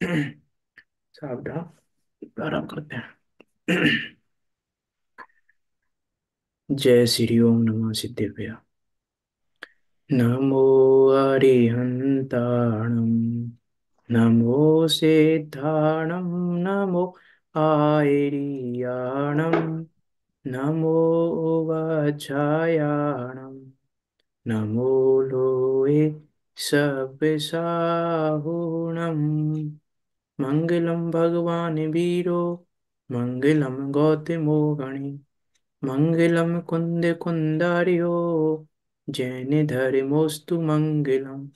साहब आराम करते हैं। जय श्री ओम नमः सिद्धेभ्य। नमो अरिहंताणं, नमो सिद्धाणं, नमो आयर्याणं, नमो वज्रायाणं, नमो लोये सब्बसाहुणम्। मंगलम भगवान वीरो, मंगलम गौतमो गणे, मंगलम कुंद कुंदार्यो, जैन धर्मोस्तु मंगलम।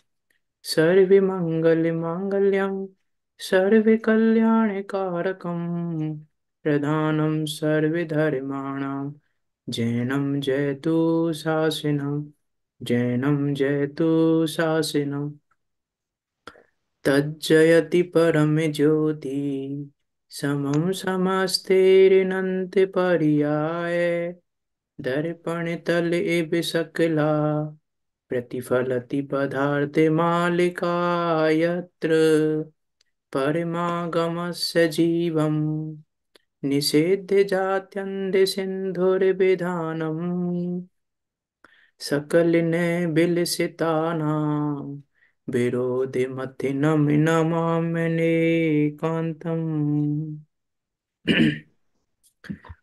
सर्वे मंगल मांगल्यम, सर्वे कल्याण कारकम, प्रधानम सर्वे धर्माणाम, जैनम जयतु शासनम, जैनम जयतु शासनम। तज्जयति परम ज्योति, समं समस्तेरनंत पर्याय, दर्पण तल इव सकला, प्रतिफलति पदार्थ मालिका, यत्र परमागमस्य जीवम्, निषेध्य जात्यन्त सिन्धुर्विधानम्, सकल ने बिलसितानां, विरोधिमथिनं नमाम्यनेकान्तम्।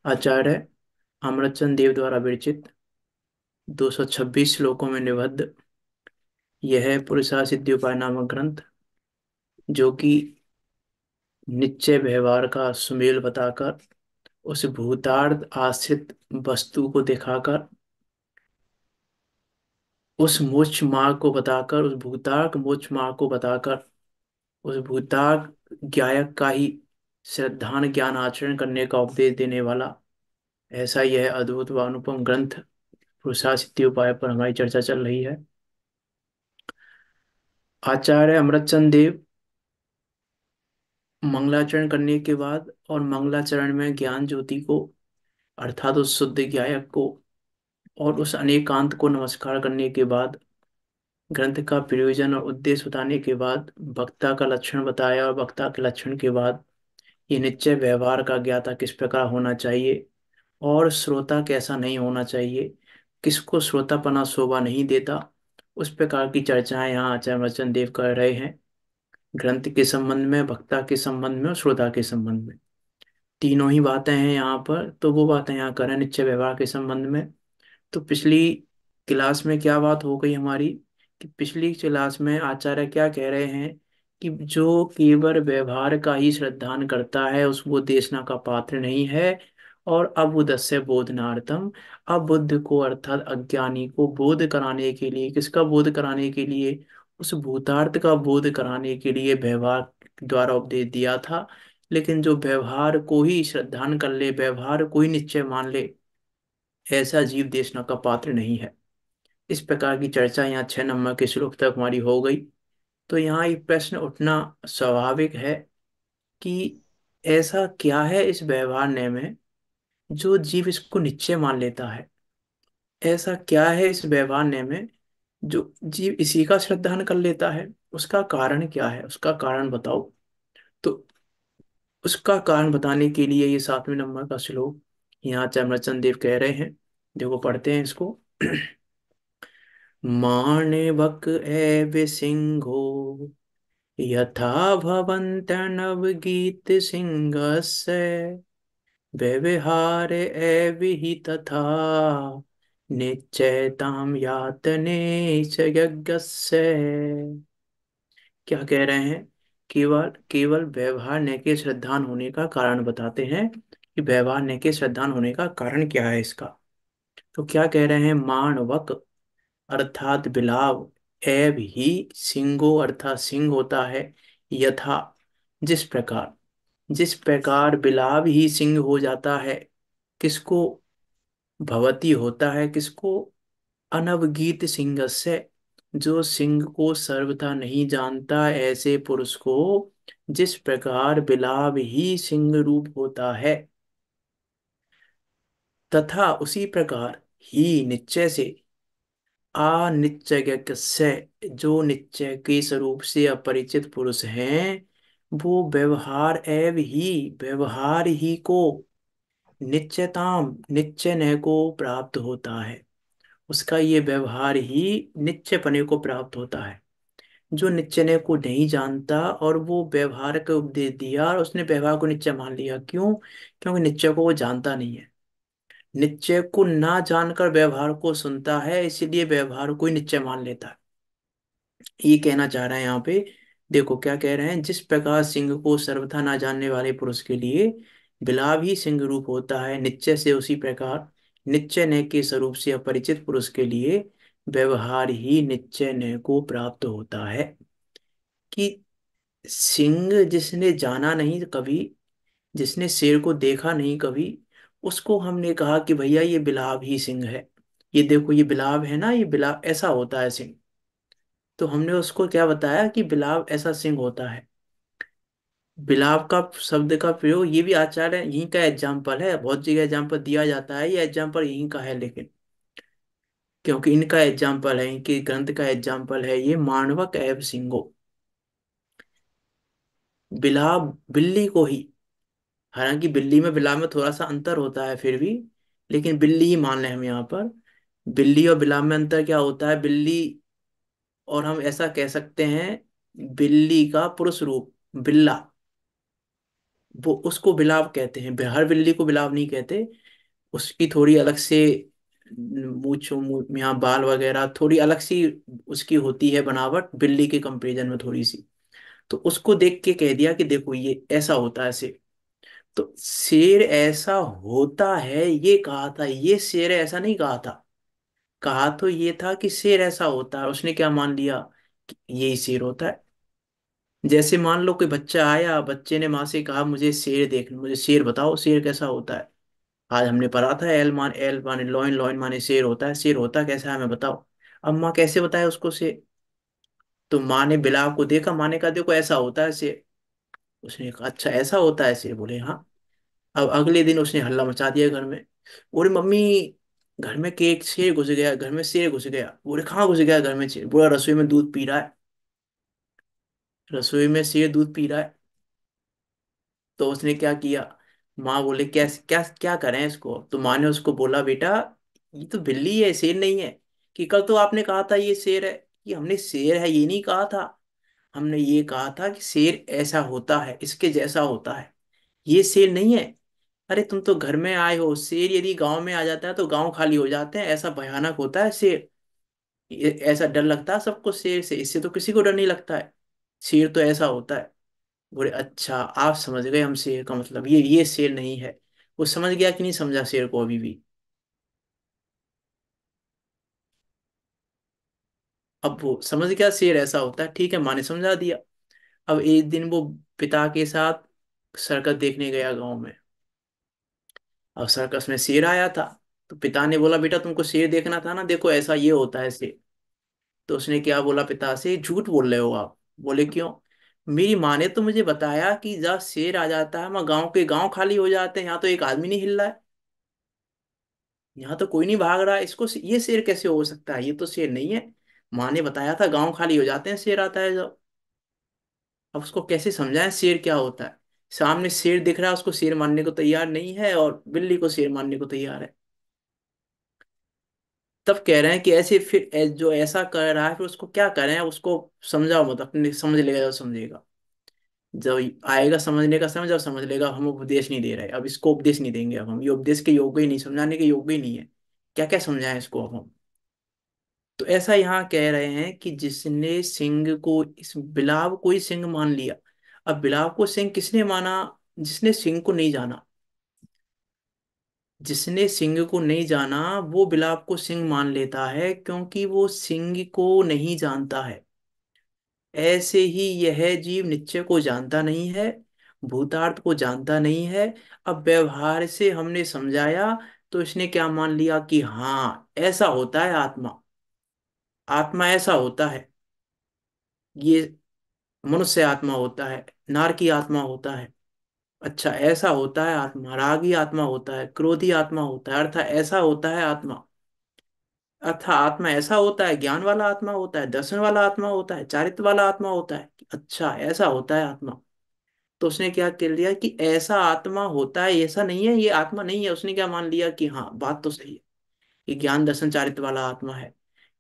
आचार्य अमरचंद देव द्वारा विरचित 226 श्लोकों में निबद्ध यह पुरुषा सिद्धि उपाय नामक ग्रंथ, जो कि निश्चय व्यवहार का सुमेल बताकर, उस भूतार्थ आश्रित वस्तु को दिखाकर, उस मोक्ष मार्ग को बताकर, उस भूतार्क मोक्ष मार्ग को बताकर, उस भूतार्क ज्ञायक का ही श्रद्धान ज्ञान आचरण करने का उपदेश देने वाला ऐसा यह अद्भुत व अनुपम ग्रंथ पुरुषार्थ सिद्धि उपाय पर हमारी चर्चा चल रही है। आचार्य अमृतचंद देव मंगलाचरण करने के बाद और मंगलाचरण में ज्ञान ज्योति को अर्थात उस शुद्ध ज्ञायक को और उस अनेकांत को नमस्कार करने के बाद, ग्रंथ का प्रयोजन और उद्देश्य बताने के बाद, वक्ता का लक्षण बताया और वक्ता के लक्षण के बाद ये निश्चय व्यवहार का ज्ञाता किस प्रकार होना चाहिए और श्रोता कैसा नहीं होना चाहिए, किसको श्रोतापना शोभा नहीं देता, उस प्रकार की चर्चाएं यहाँ आचार्य वचन देव कर रहे हैं। ग्रंथ के संबंध में, वक्ता के संबंध में और श्रोता के संबंध में तीनों ही बातें हैं यहाँ पर। तो वो बातें यहाँ कर रहे हैं निश्चय व्यवहार के संबंध में। तो पिछली क्लास में क्या बात हो गई हमारी, कि पिछली क्लास में आचार्य क्या कह रहे हैं कि जो केवल व्यवहार का ही श्रद्धान करता है उसको देशना का पात्र नहीं है। और अबुदस्य बोधनार्थम, अबुद्ध को अर्थात अज्ञानी को बोध कराने के लिए, किसका बोध कराने के लिए, उस भूतार्थ का बोध कराने के लिए व्यवहार द्वारा उपदेश दिया था। लेकिन जो व्यवहार को ही श्रद्धान कर ले, व्यवहार को ही निश्चय मान ले, ऐसा जीव देशना का पात्र नहीं है। इस प्रकार की चर्चा यहाँ 6 नंबर के श्लोक तक हमारी हो गई। तो यहाँ एक प्रश्न उठना स्वाभाविक है कि ऐसा क्या है इस व्यवहार न्याय में जो जीव इसको निश्चय मान लेता है। ऐसा क्या है इस व्यवहार न्याय में जो जीव इसी का श्रद्धान कर लेता है। उसका कारण क्या है, उसका कारण बताओ। तो उसका कारण बताने के लिए ये 7वें नंबर का श्लोक यहाँ चमरचंद देव कह रहे हैं। देखो पढ़ते हैं इसको। माणवक एव सिंहो, यथा भवन्तर्नवगीत सिंहस्य, व्यवहार एव हि तथा, निश्चयतां यातने च यज्ञस्य। क्या कह रहे हैं, केवल केवल व्यवहार न के श्रद्धान होने का कारण बताते हैं कि व्यवहार न के श्रद्धान होने का कारण क्या है इसका। तो क्या कह रहे हैं, माणवक अर्थात बिलाव, एव ही सिंगो अर्थात सिंह होता है, यथा जिस प्रकार, जिस प्रकार बिलाव ही सिंह हो जाता है, किसको भवती होता है, किसको अनवगीत सिंह से, जो सिंह को सर्वथा नहीं जानता ऐसे पुरुष को जिस प्रकार बिलाव ही सिंह रूप होता है, तथा उसी प्रकार ही निश्चय से अनिश्चय से, जो निश्चय के स्वरूप से अपरिचित पुरुष हैं, वो व्यवहार ही को निश्चयताम निश्चय न को प्राप्त होता है। उसका ये व्यवहार ही निश्चयपने को प्राप्त होता है। जो निश्चय को नहीं जानता और वो व्यवहार का उपदेश दिया और उसने व्यवहार को निश्चय मान लिया, क्यों? क्योंकि निश्चय को वो जानता नहीं है। निश्चय को ना जानकर व्यवहार को सुनता है, इसीलिए व्यवहार को ही निश्चय मान लेता है। ये कहना चाह रहे हैं यहाँ पे। देखो क्या कह रहे हैं, जिस प्रकार सिंह को सर्वथा ना जानने वाले पुरुष के लिए बिलाव ही सिंह रूप होता है निश्चय से, उसी प्रकार निश्चय न के स्वरूप से अपरिचित पुरुष के लिए व्यवहार ही निश्चय न को प्राप्त होता है। कि सिंह जिसने जाना नहीं कभी, जिसने शेर को देखा नहीं कभी, उसको हमने कहा कि भैया ये बिलाव ही सिंह है। ये देखो ये बिलाव है ना, ये बिलाव ऐसा होता है सिंह। तो हमने उसको क्या बताया कि बिलाव ऐसा सिंह होता है। बिलाव का शब्द का प्रयोग ये भी आचार्य यहीं का एग्जाम्पल है, बहुत जगह एग्जाम्पल दिया जाता है, ये एग्जाम्पल यहीं का है, लेकिन क्योंकि इनका एग्जाम्पल है, इनके ग्रंथ का एग्जाम्पल है ये मानवक एव सिंहो। बिलाव बिल्ली को ही, हालांकि बिल्ली में बिलाव में थोड़ा सा अंतर होता है फिर भी, लेकिन बिल्ली ही मान लें हम यहाँ पर। बिल्ली और बिलाव में अंतर क्या होता है? बिल्ली, और हम ऐसा कह सकते हैं बिल्ली का पुरुष रूप बिल्ला, वो उसको बिलाव कहते हैं। हर बिल्ली को बिलाव नहीं कहते। उसकी थोड़ी अलग से यहाँ बाल वगैरह थोड़ी अलग सी उसकी होती है बनावट, बिल्ली के कंपेरिजन में थोड़ी सी। तो उसको देख के कह दिया कि देखो ये ऐसा होता है शेर। तो शेर ऐसा होता है ये कहा था, ये शेर ऐसा नहीं कहा था। कहा तो ये था कि शेर ऐसा होता है, उसने क्या मान लिया कि यही शेर होता है। जैसे मान लो कोई बच्चा आया, बच्चे ने माँ से कहा मुझे शेर देखना, मुझे शेर बताओ शेर कैसा होता है। आज हमने पढ़ा था एल माने लॉइन, लॉइन माने शेर होता है, शेर होता कैसा है हमें बताओ। अब माँ कैसे बताए उसको शेर? तो माँ ने बिलाव को देखा, माँ ने कहा देखो ऐसा होता है शेर। उसने कहा अच्छा ऐसा होता है शेर, बोले हाँ। अब अगले दिन उसने हल्ला मचा दिया घर में, बोले मम्मी घर में केक शेर घुस गया, घर में शेर घुस गया। बोले कहाँ घुस गया घर में शेर? बोला रसोई में दूध पी रहा है, रसोई में शेर दूध पी रहा है। तो उसने क्या किया, माँ बोले क्या क्या क्या करें इसको? तो माँ ने उसको बोला बेटा ये तो बिल्ली है शेर नहीं है। कि कल तो आपने कहा था ये शेर है। कि हमने शेर है ये नहीं कहा था, हमने ये कहा था कि शेर ऐसा होता है, इसके जैसा होता है, ये शेर नहीं है। अरे तुम तो घर में आए हो, शेर यदि गांव में आ जाता है तो गांव खाली हो जाते हैं, ऐसा भयानक होता है शेर। ऐसा डर लगता है सबको शेर से, इससे तो किसी को डर नहीं लगता है। शेर तो ऐसा होता है। बोले अच्छा आप समझ गए हम शेर का मतलब, ये शेर नहीं है। वो समझ गया कि नहीं समझा शेर को अभी भी? अब वो समझ गया शेर ऐसा होता है, ठीक है माँ ने समझा दिया। अब एक दिन वो पिता के साथ सर्कस देखने गया गांव में। अब सर्कस में शेर आया था। तो पिता ने बोला बेटा तुमको शेर देखना था ना, देखो ऐसा ये होता है शेर। तो उसने क्या बोला पिता से, झूठ बोल रहे हो आप। बोले क्यों? मेरी माँ ने तो मुझे बताया कि जब शेर आ जाता है वहां गांव के गांव खाली हो जाते हैं, यहाँ तो एक आदमी नहीं हिल रहा है, यहाँ तो कोई नहीं भाग रहा है, इसको ये शेर कैसे हो सकता है? ये तो शेर नहीं है। माँ ने बताया था गांव खाली हो जाते हैं शेर आता है जब। अब उसको कैसे समझाएं शेर क्या होता है? सामने शेर दिख रहा है, उसको शेर मानने को तैयार नहीं है, और बिल्ली को शेर मानने को तैयार है। तब कह रहे हैं कि ऐसे फिर जो ऐसा कर रहा है फिर उसको क्या करें, उसको समझाओ मत, अपने समझ लेगा जब समझेगा। जब आएगा समझने का समय, जब समझ लेगा। हम उपदेश नहीं दे रहे, अब इसको उपदेश नहीं देंगे, अब हम ये उपदेश के योग्य ही नहीं, समझाने के योग्य ही नहीं है। क्या क्या समझाएं इसको अब हम? तो ऐसा यहाँ कह रहे हैं कि जिसने सिंह को, इस बिलाव को ही सिंह मान लिया। अब बिलाव को सिंह किसने माना? जिसने सिंह को नहीं जाना। जिसने सिंह को नहीं जाना वो बिलाव को सिंह मान लेता है, क्योंकि वो सिंह को नहीं जानता है। ऐसे ही यह जीव निश्चय को जानता नहीं है, भूतार्थ को जानता नहीं है। अब व्यवहार से हमने समझाया तो इसने क्या मान लिया कि हाँ ऐसा होता है आत्मा, आत्मा ऐसा होता है। ये मनुष्य आत्मा होता है, नार की आत्मा होता है। अच्छा ऐसा होता है आत्मा, रागी आत्मा होता है, क्रोधी आत्मा होता है, अर्थात ऐसा होता है आत्मा। अर्थात आत्मा ऐसा होता है, ज्ञान वाला आत्मा होता है, दर्शन वाला आत्मा होता है, चारित्र वाला आत्मा होता है। अच्छा ऐसा होता है आत्मा। तो उसने क्या कर लिया कि ऐसा आत्मा होता है, ऐसा नहीं है, ये आत्मा नहीं है। उसने क्या मान लिया कि हाँ बात तो सही है, ये ज्ञान दर्शन चारित्र वाला आत्मा है,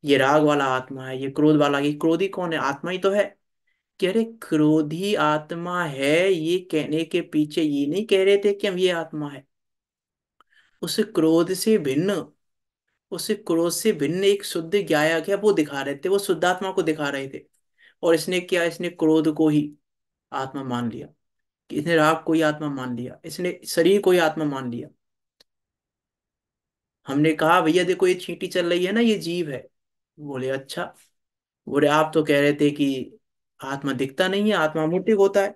ये राग वाला आत्मा है, ये क्रोध वाला, ये क्रोधी कौन है, आत्मा ही तो है। कह रहे क्रोधी आत्मा है, ये कहने के पीछे ये नहीं कह रहे थे कि हम ये आत्मा है। उस क्रोध से भिन्न, उस क्रोध से भिन्न एक शुद्ध ज्ञाया क्या वो दिखा रहे थे, वो शुद्धात्मा को दिखा रहे थे। और इसने क्या, इसने क्रोध को ही आत्मा मान लिया, कि इसने राग को ही आत्मा मान लिया, इसने शरीर को ही आत्मा मान लिया। हमने कहा भैया देखो ये चींटी चल रही है ना, ये जीव है। बोले अच्छा। बोले आप तो कह रहे थे कि आत्मा दिखता नहीं है, आत्मा मूर्तिक होता है,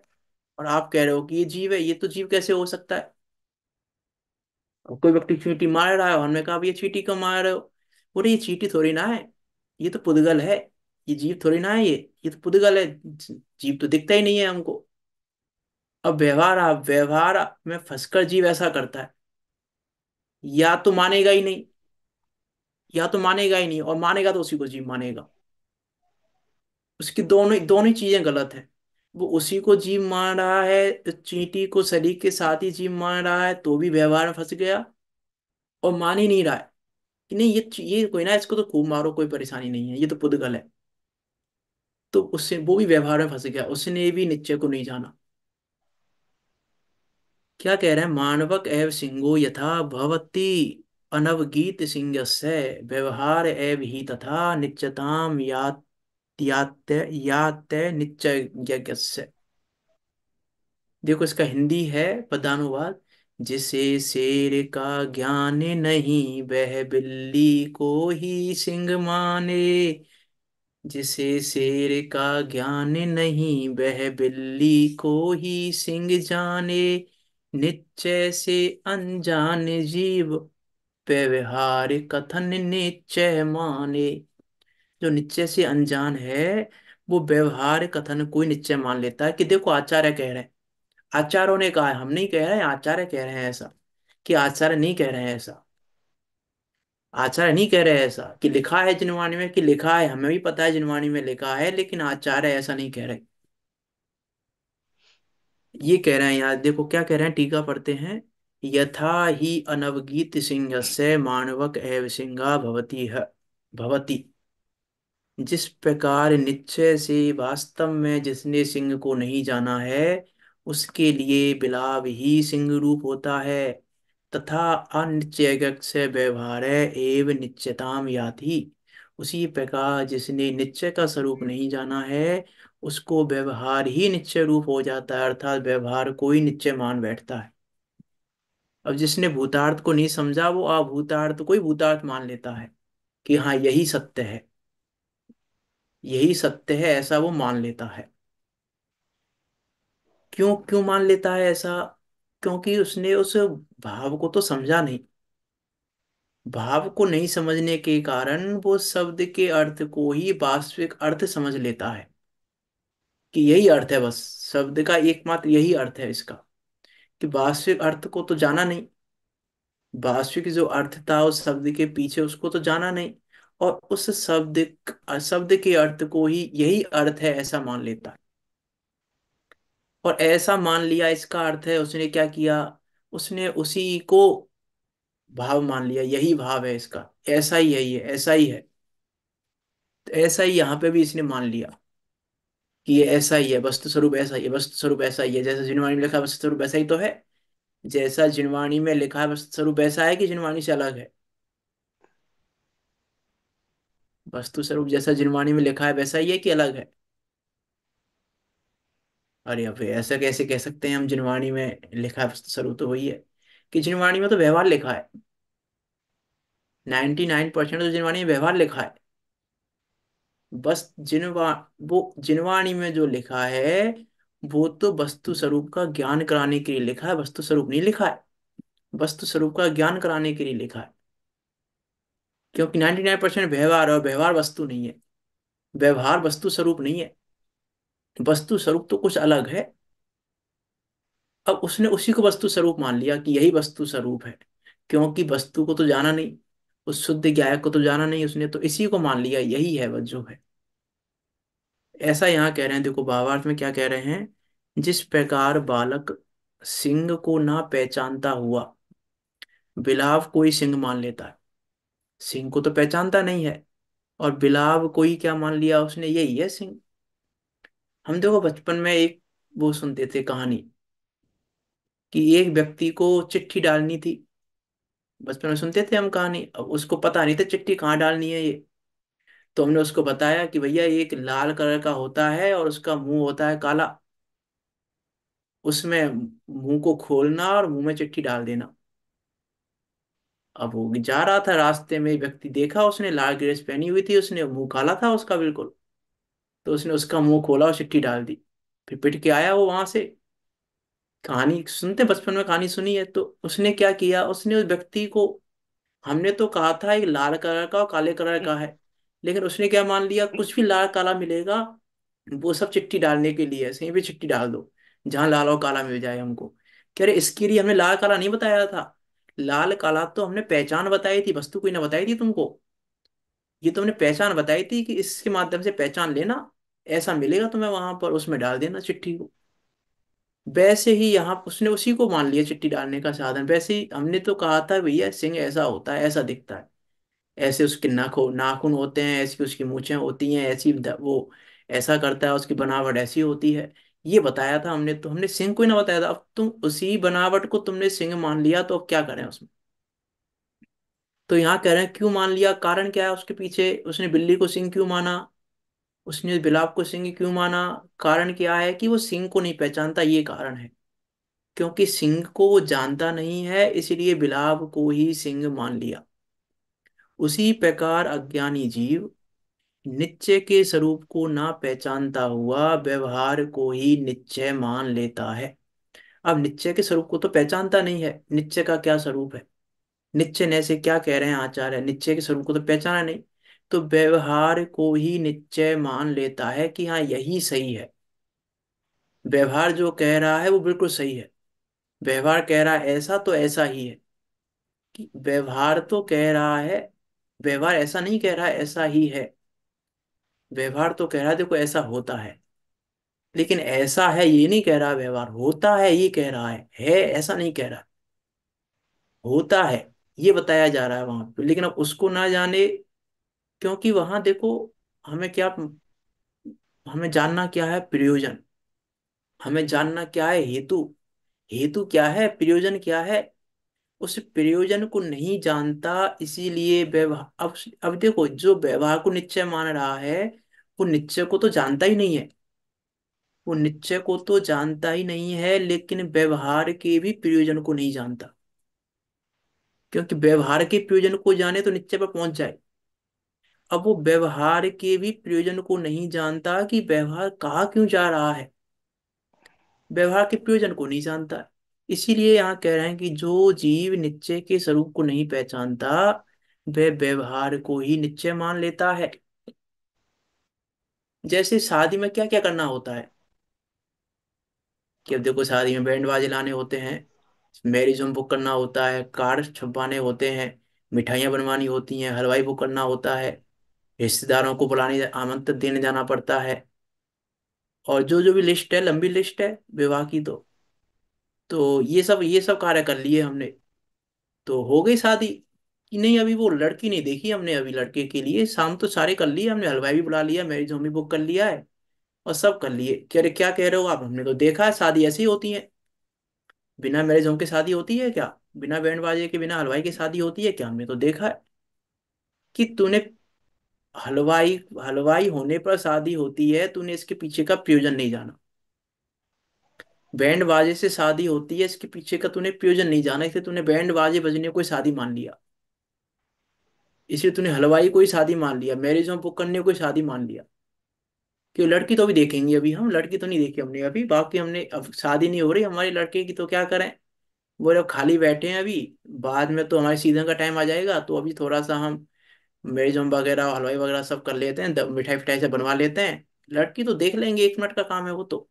और आप कह रहे हो कि ये जीव है, ये तो जीव कैसे हो सकता है। और कोई व्यक्ति चींटी मार रहा है, और हमने कहा भैया चींटी क्यों मार रहे हो। बोले ये चींटी थोड़ी ना है, ये तो पुद्गल है, ये जीव थोड़ी ना है, ये तो पुद्गल है, जीव तो दिखता ही नहीं है हमको। अब व्यवहार, आप व्यवहार में फंसकर जीव ऐसा करता है, या तो मानेगा ही नहीं, या तो मानेगा ही नहीं, और मानेगा तो उसी को जीव मानेगा। उसकी दोनों दोनों ही चीजें गलत है। वो उसी को जीव मान रहा है, तो चींटी को शरीर के साथ ही जीव मान रहा है, तो भी व्यवहार में फंस गया। और मान ही नहीं रहा है कि नहीं ये कोई ना, इसको तो खूब मारो कोई परेशानी नहीं है, ये तो पुद्गल है। तो उससे वो भी व्यवहार में फंस गया, उसने भी निश्चय को नहीं जाना। क्या कह रहे हैं, मानवक एव सिंहो यथा भवति अनवगीत सिंहस्य व्यवहार एव ही तथा नित्यताम यात्य यात्य निश्चय यज्ञस्य। देखो इसका हिंदी है पदानुवाद। जिसे शेर का ज्ञान नहीं वह बिल्ली को ही सिंह माने, जिसे शेर का ज्ञान नहीं वह बिल्ली को ही सिंह जाने, निश्चय से अनजान जीव व्यवहार कथन निश्चय माने। जो निश्चय से अनजान है, वो व्यवहार कथन कोई निश्चय मान लेता है। कि देखो आचार्य कह रहे हैं, आचार्यों ने कहा है, हम नहीं कह रहे हैं, आचार्य कह रहे हैं ऐसा। कि आचार्य नहीं कह रहे हैं ऐसा, आचार्य नहीं कह रहे हैं ऐसा कि लिखा है जिनवाणी में, कि लिखा है हमें भी पता है जिनवाणी में लिखा है, लेकिन आचार्य ऐसा नहीं कह रहे। ये कह रहे हैं यार, देखो क्या कह रहे हैं, टीका पढ़ते हैं। यथा ही अनवगीत सिंहस्य मानवक एव सिंहा भवति है, भवति। जिस प्रकार निश्चय से वास्तव में जिसने सिंह को नहीं जाना है, उसके लिए बिलाव ही सिंह रूप होता है, तथा अनिश्चय से व्यवहार एव निश्चयताम याति। उसी प्रकार जिसने निश्चय का स्वरूप नहीं जाना है, उसको व्यवहार ही निश्चय रूप हो जाता है, अर्थात व्यवहार को ही निश्चय मान बैठता है। अब जिसने भूतार्थ को नहीं समझा, वो अभूतार्थ को ही भूतार्थ मान लेता है, कि हाँ यही सत्य है, यही सत्य है, ऐसा वो मान लेता है। क्यों क्यों मान लेता है ऐसा, क्योंकि उसने उस भाव को तो समझा नहीं। भाव को नहीं समझने के कारण वो शब्द के अर्थ को ही वास्तविक अर्थ समझ लेता है, कि यही अर्थ है बस, शब्द का एकमात्र यही अर्थ है इसका। कि वास्तविक अर्थ को तो जाना नहीं, वास्तविक जो अर्थ था उस शब्द के पीछे, उसको तो जाना नहीं। और उस शब्द के अर्थ को ही यही अर्थ है ऐसा मान लेता है। और ऐसा मान लिया इसका अर्थ है, उसने क्या किया, उसने उसी को भाव मान लिया, यही भाव है इसका, ऐसा ही है, ये ऐसा ही है। तो ऐसा ही यहाँ पे भी इसने मान लिया कि ये ऐसा ही है, वस्तु स्वरूप ऐसा ही है, वस्तु स्वरूप ऐसा ही है, जैसा जिनवाणी में लिखा है वस्तु स्वरूप ऐसा ही तो है। जैसा जिनवाणी में लिखा है वस्तु स्वरूप ऐसा है, कि जिनवाणी से अलग है। वस्तु स्वरूप जैसा जिनवाणी में लिखा है वैसा ही है, कि अलग है। अरे अब ऐसा कैसे कह सकते हैं हम, जिनवाणी में लिखा है वस्तु स्वरूप तो वही है। कि जिनवाणी में तो व्यवहार लिखा है, 99% तो जिनवाणी में व्यवहार लिखा है। बस वो जिनवाणी में जो लिखा है, वो तो वस्तु स्वरूप का ज्ञान कराने के लिए लिखा है, वस्तु स्वरूप नहीं लिखा है। वस्तु स्वरूप का ज्ञान कराने के लिए लिखा है। क्योंकि 99% व्यवहार, और व्यवहार वस्तु नहीं है, व्यवहार वस्तु स्वरूप नहीं है, वस्तु स्वरूप तो कुछ अलग है। अब उसने उसी को वस्तु स्वरूप मान लिया कि यही वस्तु स्वरूप है, क्योंकि वस्तु को तो जाना नहीं, उस शुद्ध ज्ञायक को तो जाना नहीं, उसने तो इसी को मान लिया यही है वह जो है। ऐसा यहाँ कह रहे हैं, देखो भावार्थ में क्या कह रहे हैं, जिस प्रकार बालक सिंह को ना पहचानता हुआ बिलाव को ही सिंह मान लेता है। सिंह को तो पहचानता नहीं है, और बिलाव को ही क्या मान लिया उसने, यही है सिंह। हम देखो बचपन में एक वो सुनते थे कहानी, कि एक व्यक्ति को चिट्ठी डालनी थी। बचपन में सुनते थे हम कहानी, अब उसको पता नहीं था चिट्ठी कहाँ डालनी है ये। तो हमने उसको बताया कि भैया ये एक लाल कलर का होता है और उसका मुंह होता है काला, उसमें मुंह को खोलना और मुंह में चिट्ठी डाल देना। अब वो जा रहा था, रास्ते में एक व्यक्ति देखा, उसने लाल ड्रेस पहनी हुई थी, उसने मुंह काला था उसका बिल्कुल। तो उसने उसका मुंह खोला और चिट्ठी डाल दी। फिर पिट के आया वो वहां से। कहानी सुनते बचपन में, कहानी सुनी है। तो उसने क्या किया, उसने उस व्यक्ति को, हमने तो कहा था एक लाल कलर का और काले कलर का है, लेकिन उसने क्या मान लिया, कुछ भी लाल काला मिलेगा वो सब चिट्ठी डालने के लिए है, कहीं भी चिट्ठी डाल दो जहां लाल और काला मिल जाए हमको। कह रहे इसके लिए हमने लाल काला नहीं बताया था, लाल काला तो हमने पहचान बताई थी, वस्तु कोई ना बताई थी तुमको। ये तो हमने पहचान बताई थी कि इसके माध्यम से पहचान लेना, ऐसा मिलेगा तुम्हें वहां पर, उसमें डाल देना चिट्ठी को। वैसे ही यहाँ उसने उसी को मान लिया चिट्ठी डालने का साधन। वैसे ही हमने तो कहा था भैया सिंह ऐसा होता है, ऐसा दिखता है, ऐसे उसके नाखून होते हैं, ऐसी उसकी मूछें होती हैं, ऐसी वो ऐसा करता है, उसकी बनावट ऐसी होती है। ये बताया था हमने, तो हमने सिंह को ही ना बताया था। अब तुम उसी बनावट को तुमने सिंह मान लिया, तो अब क्या करें उसमें। तो यहाँ कह रहे हैं क्यों मान लिया, कारण क्या है उसके पीछे, उसने बिल्ली को सिंह क्यों माना, उसने बिलाव को सिंह क्यों माना। कारण क्या है कि वो सिंह को नहीं पहचानता, ये कारण है। क्योंकि सिंह को वो जानता नहीं है, इसलिए बिलाव को ही सिंह मान लिया। उसी प्रकार अज्ञानी जीव निश्चय के स्वरूप को ना पहचानता हुआ व्यवहार को ही निश्चय मान लेता है। अब निश्चय के स्वरूप को तो पहचानता नहीं है, निश्चय का क्या स्वरूप है, निश्चय ने से क्या कह रहे हैं आचार्य, निश्चय के स्वरूप को तो पहचाना नहीं, तो व्यवहार को ही निश्चय मान लेता है कि हाँ यही सही है। व्यवहार जो कह रहा है वो बिल्कुल सही है। व्यवहार कह रहा है ऐसा, तो ऐसा ही है। कि व्यवहार तो कह रहा है, व्यवहार ऐसा नहीं कह रहा है ऐसा ही है, व्यवहार तो कह रहा है देखो ऐसा होता है। लेकिन ऐसा है ये नहीं कह रहा, व्यवहार होता है ये कह रहा है ऐसा नहीं कह रहा। होता है ये बताया जा रहा है वहां पे, लेकिन अब उसको ना जाने। क्योंकि वहां देखो, हमें क्या, हमें जानना क्या है प्रयोजन, हमें जानना क्या है हेतु। हेतु क्या है, प्रयोजन क्या है, उस प्रयोजन को नहीं जानता, इसीलिए व्यवहार। अब देखो जो व्यवहार को निश्चय मान रहा है, वो निश्चय को तो जानता ही नहीं है। वो निश्चय को तो जानता ही नहीं है, लेकिन व्यवहार के भी प्रयोजन को नहीं जानता। क्योंकि व्यवहार के प्रयोजन को जाने तो निश्चय पर पहुंच जाए। अब वो व्यवहार के भी प्रयोजन को नहीं जानता कि व्यवहार कहाँ क्यों जा रहा है, व्यवहार के प्रयोजन को नहीं जानता। इसीलिए यहाँ कह रहे हैं कि जो जीव निश्चय के स्वरूप को नहीं पहचानता, वह व्यवहार को ही निश्चय मान लेता है। जैसे शादी में क्या क्या करना होता है, कि अब देखो शादी में बैंड बाजे लाने होते हैं, मैरिज होम बुक करना होता है, कार्ड छपवाने होते हैं, मिठाइयाँ बनवानी होती हैं, हलवाई बुक करना होता है, रिश्तेदारों को बुलाने आमंत्रित देने जाना पड़ता है। और जो जो भी लिस्ट है, लंबी लिस्ट है विवाह की। तो ये सब कार्य कर लिए हमने, तो हो गई शादी। कि नहीं अभी वो लड़की नहीं देखी हमने, अभी लड़के के लिए शाम तो सारे कर लिए हमने, हलवाई भी बुला लिया, मैरिज होम भी बुक कर लिया है, और सब कर लिए। कह रहे क्या कह रहे हो आप, हमने तो देखा है शादी ऐसी होती है। बिना मैरिज होम के शादी होती है क्या, बिना बैंड बाजे के, बिना हलवाई की शादी होती है क्या, हमने तो देखा है। कि तूने हलवाई हलवाई होने पर शादी होती है, तूने इसके पीछे का प्रयोजन नहीं जाना। बैंड बाजे से शादी होती है, इसके पीछे का तूने प्रयोजन नहीं जाना, इसलिए तूने बैंड बाजे बजने को ही शादी मान लिया। इसलिए तूने हलवाई को ही शादी मान लिया, मैरिज होम बुक करने को ही शादी मान लिया। कि लड़की तो अभी देखेंगे, अभी हम लड़की तो नहीं देखी हमने अभी, बाकी हमने अब शादी नहीं हो रही हमारी लड़के की, तो क्या करें। वो लोग खाली बैठे हैं अभी, बाद में तो हमारे सीजन का टाइम आ जाएगा, तो अभी थोड़ा सा हम मैरिज होम वगैरह हलवाई वगैरह सब कर लेते हैं, मिठाई फिठाई से बनवा लेते हैं। लड़की तो देख लेंगे, 1 मिनट का काम है वो तो,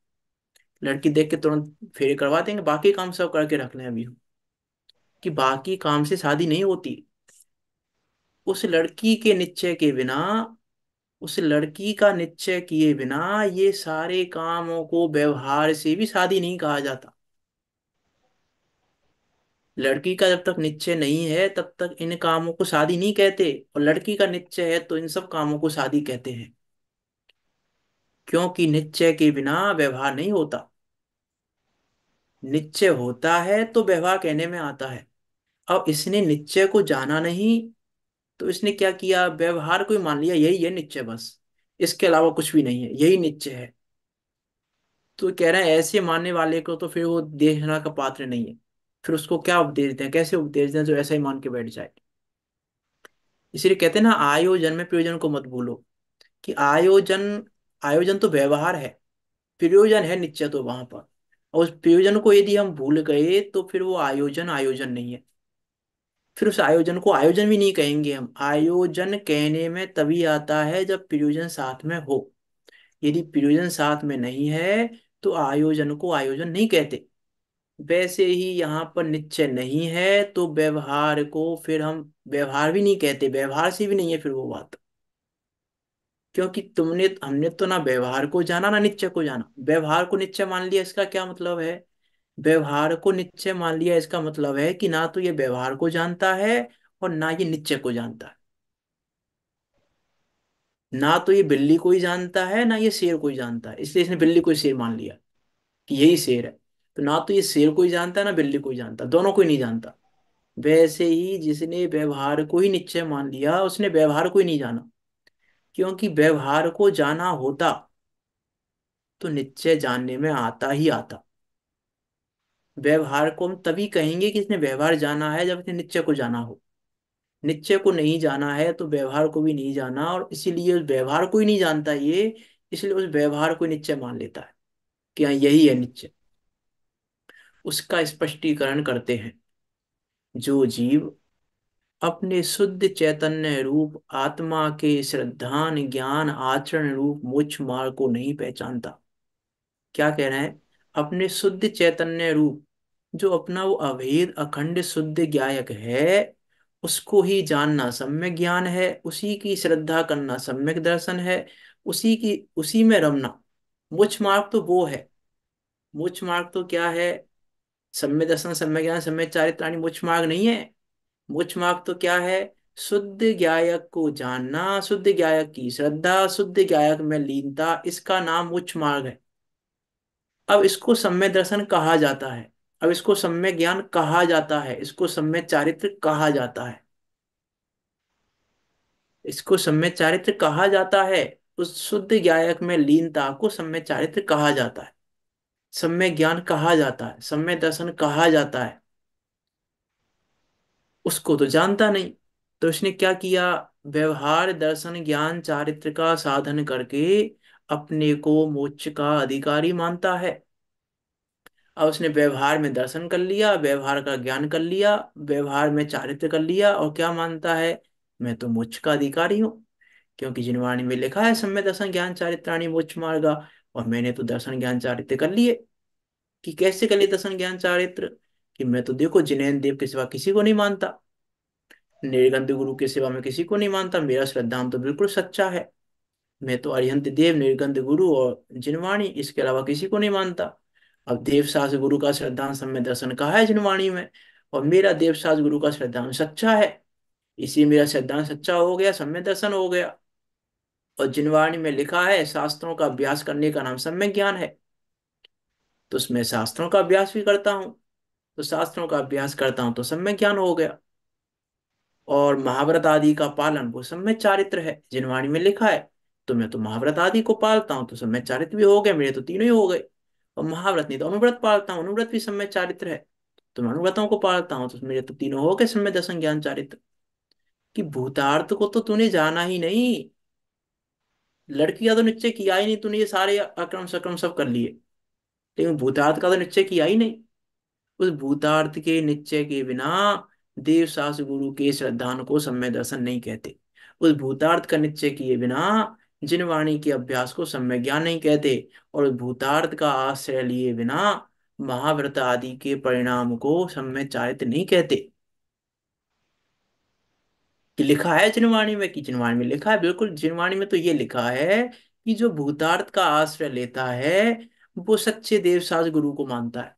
लड़की देख के तुरंत फेरे करवा देंगे, बाकी काम सब करके रख लें अभी हम। कि बाकी काम से शादी नहीं होती, उस लड़की के निश्चय के बिना उस लड़की का निश्चय किए बिना ये सारे कामों को व्यवहार से भी शादी नहीं कहा जाता। लड़की का जब तक निश्चय नहीं है तब तक इन कामों को शादी नहीं कहते, और लड़की का निश्चय है तो इन सब कामों को शादी कहते हैं। क्योंकि निश्चय के बिना व्यवहार नहीं होता। निश्चय होता है तो व्यवहार कहने में आता है। अब इसने निश्चय को जाना नहीं, तो इसने क्या किया, व्यवहार को ही मान लिया यही है निश्चय बस, इसके अलावा कुछ भी नहीं है, यही निश्चय है। तो कह रहे हैं ऐसे मानने वाले को तो फिर वो देखना का पात्र नहीं है। फिर उसको क्या उपदेश दें, कैसे उपदेश दें जो ऐसा ही मान के बैठ जाए। इसलिए कहते हैं ना, आयोजन में प्रयोजन को मत भूलो। कि आयोजन, आयोजन तो व्यवहार है, प्रयोजन है निश्चय तो वहां पर। और उस प्रयोजन को यदि हम भूल गए तो फिर वो आयोजन आयोजन नहीं है। फिर उस आयोजन को आयोजन भी नहीं कहेंगे हम। आयोजन कहने में तभी आता है जब प्रयोजन साथ में हो। यदि प्रयोजन साथ में नहीं है तो आयोजन को आयोजन नहीं कहते। वैसे ही यहाँ पर निश्चय नहीं है तो व्यवहार को फिर हम व्यवहार भी नहीं कहते, व्यवहार से भी नहीं है फिर वो बात। क्योंकि तुमने हमने तो ना व्यवहार को जाना ना निश्चय को जाना। व्यवहार को निश्चय मान लिया, इसका क्या मतलब है, व्यवहार को निश्चय मान लिया इसका मतलब है कि ना तो ये व्यवहार को जानता है और ना ये निश्चय को जानता है। ना तो ये बिल्ली को ही जानता है ना ये शेर को ही जानता है, इसलिए इसने बिल्ली को ही शेर मान लिया कि यही शेर है। तो ना तो ये शेर को ही जानता है ना बिल्ली को ही जानता, दोनों को ही नहीं जानता। वैसे ही जिसने व्यवहार को ही निश्चय मान लिया उसने व्यवहार को ही नहीं जाना। क्योंकि व्यवहार को जाना होता तो निश्चय जानने में आता ही आता। व्यवहार को हम तभी कहेंगे कि इसने व्यवहार जाना है जब इसने निश्चय को जाना हो। निश्चय को नहीं जाना है तो व्यवहार को भी नहीं जाना, और इसीलिए उस व्यवहार को ही नहीं जानता ये, इसलिए उस व्यवहार को निश्चय मान लेता है कि हाँ यही है निश्चय। उसका स्पष्टीकरण करते हैं। जो जीव अपने शुद्ध चैतन्य रूप आत्मा के श्रद्धान ज्ञान आचरण रूप मोक्ष मार्ग को नहीं पहचानता। क्या कह रहे हैं, अपने शुद्ध चैतन्य रूप, जो अपना वो अभेद अखंड शुद्ध ज्ञायक है, उसको ही जानना सम्यक ज्ञान है, उसी की श्रद्धा करना सम्यक दर्शन है, उसी में रमना मोक्ष मार्ग तो वो है। मोक्ष मार्ग तो क्या है, सम्यक दर्शन सम्यक ज्ञान सम्यक चारित्राणी मोक्ष मार्ग नहीं है। मोक्ष मार्ग तो क्या है, शुद्ध ज्ञायक को जानना, शुद्ध ज्ञायक की श्रद्धा, शुद्ध ज्ञायक में लीनता, इसका नाम मोक्ष मार्ग है। अब इसको सम्यक दर्शन कहा जाता है, अब इसको सम्यक ज्ञान कहा जाता है, इसको सम्यक चारित्र कहा जाता है, इसको सम्यक चारित्र कहा जाता है। उस शुद्ध ज्ञायक में लीनता को सम्यक चारित्र कहा जाता है, सम्यक ज्ञान कहा जाता है, सम्यक दर्शन कहा जाता है। उसको तो जानता नहीं, तो इसने क्या किया, व्यवहार दर्शन ज्ञान चारित्र का साधन करके अपने को मोक्ष का अधिकारी मानता है। अब उसने व्यवहार में दर्शन कर लिया, व्यवहार का ज्ञान कर लिया, व्यवहार में चारित्र कर लिया, और क्या मानता है, मैं तो मोक्ष का अधिकारी हूँ। क्योंकि जिनवाणी में लिखा है सम्यक दर्शन ज्ञान चारित्राणी मोक्ष मार्गा, और मैंने तो दर्शन ज्ञान चारित्र कर लिए। कि कैसे कर लिए दर्शन ज्ञान चारित्र, कि मैं तो देखो जिनेन्द्र देव के सिवा किसी को नहीं मानता, निर्गंध गुरु के सिवा मैं किसी को नहीं मानता, मेरा श्रद्धांत तो बिल्कुल सच्चा है। मैं तो अरिहंत देव निर्गंध गुरु और जिनवाणी इसके अलावा किसी को नहीं मानता। अब देवसास गुरु का श्रद्धांत सम्य दर्शन कहा है जिनवाणी में, और मेरा देवसास गुरु का श्रद्धांत सच्चा है, इसी मेरा श्रद्धांत सच्चा हो गया, सम्य दर्शन हो गया। और जिनवाणी में लिखा है शास्त्रों का अभ्यास करने का नाम सम्य ज्ञान है, तो उसमें शास्त्रों का अभ्यास भी करता हूँ, तो शास्त्रों का अभ्यास करता हूँ तो सम्य ज्ञान हो गया। और महाव्रत आदि का पालन वो सम्यक चारित्र है, जिनवाणी में लिखा है। तो मैं तो महाव्रत आदि को पालता हूँ तो सम्यक चारित्र भी हो गए, मेरे तो तीनों ही हो गए। और महाव्रत नहीं तो अनुव्रत पालता हूँ, अनुव्रत भी सम्यक चारित्र है, तो मैं अनुव्रतों को पालता हूँ तो मेरे तो तीनों हो गए सम्यक दर्शन ज्ञान चारित्र। कि भूतार्थ को तो तूने जाना ही नहीं, लड़की का तो निश्चय किया ही नहीं तूने, ये सारे अक्रम सक्रम सब कर लिए, लेकिन भूतार्थ का तो निश्चय किया ही नहीं। उस भूतार्थ के निश्चय के बिना देव शास गुरु के श्रद्धान को सम्य दर्शन नहीं कहते। उस भूतार्थ का निश्चय किए बिना जिन वाणी के अभ्यास को सम्य ज्ञान नहीं कहते। और उस भूतार्थ का आश्रय लिए बिना महाव्रत आदि के परिणाम को सम्य चारित्र नहीं कहते। ये लिखा है जिनवाणी में, कि जिनवाणी में लिखा है? बिल्कुल, जिनवाणी में तो ये लिखा है कि जो भूतार्थ का आश्रय लेता है वो सच्चे देवसाज गुरु को मानता है।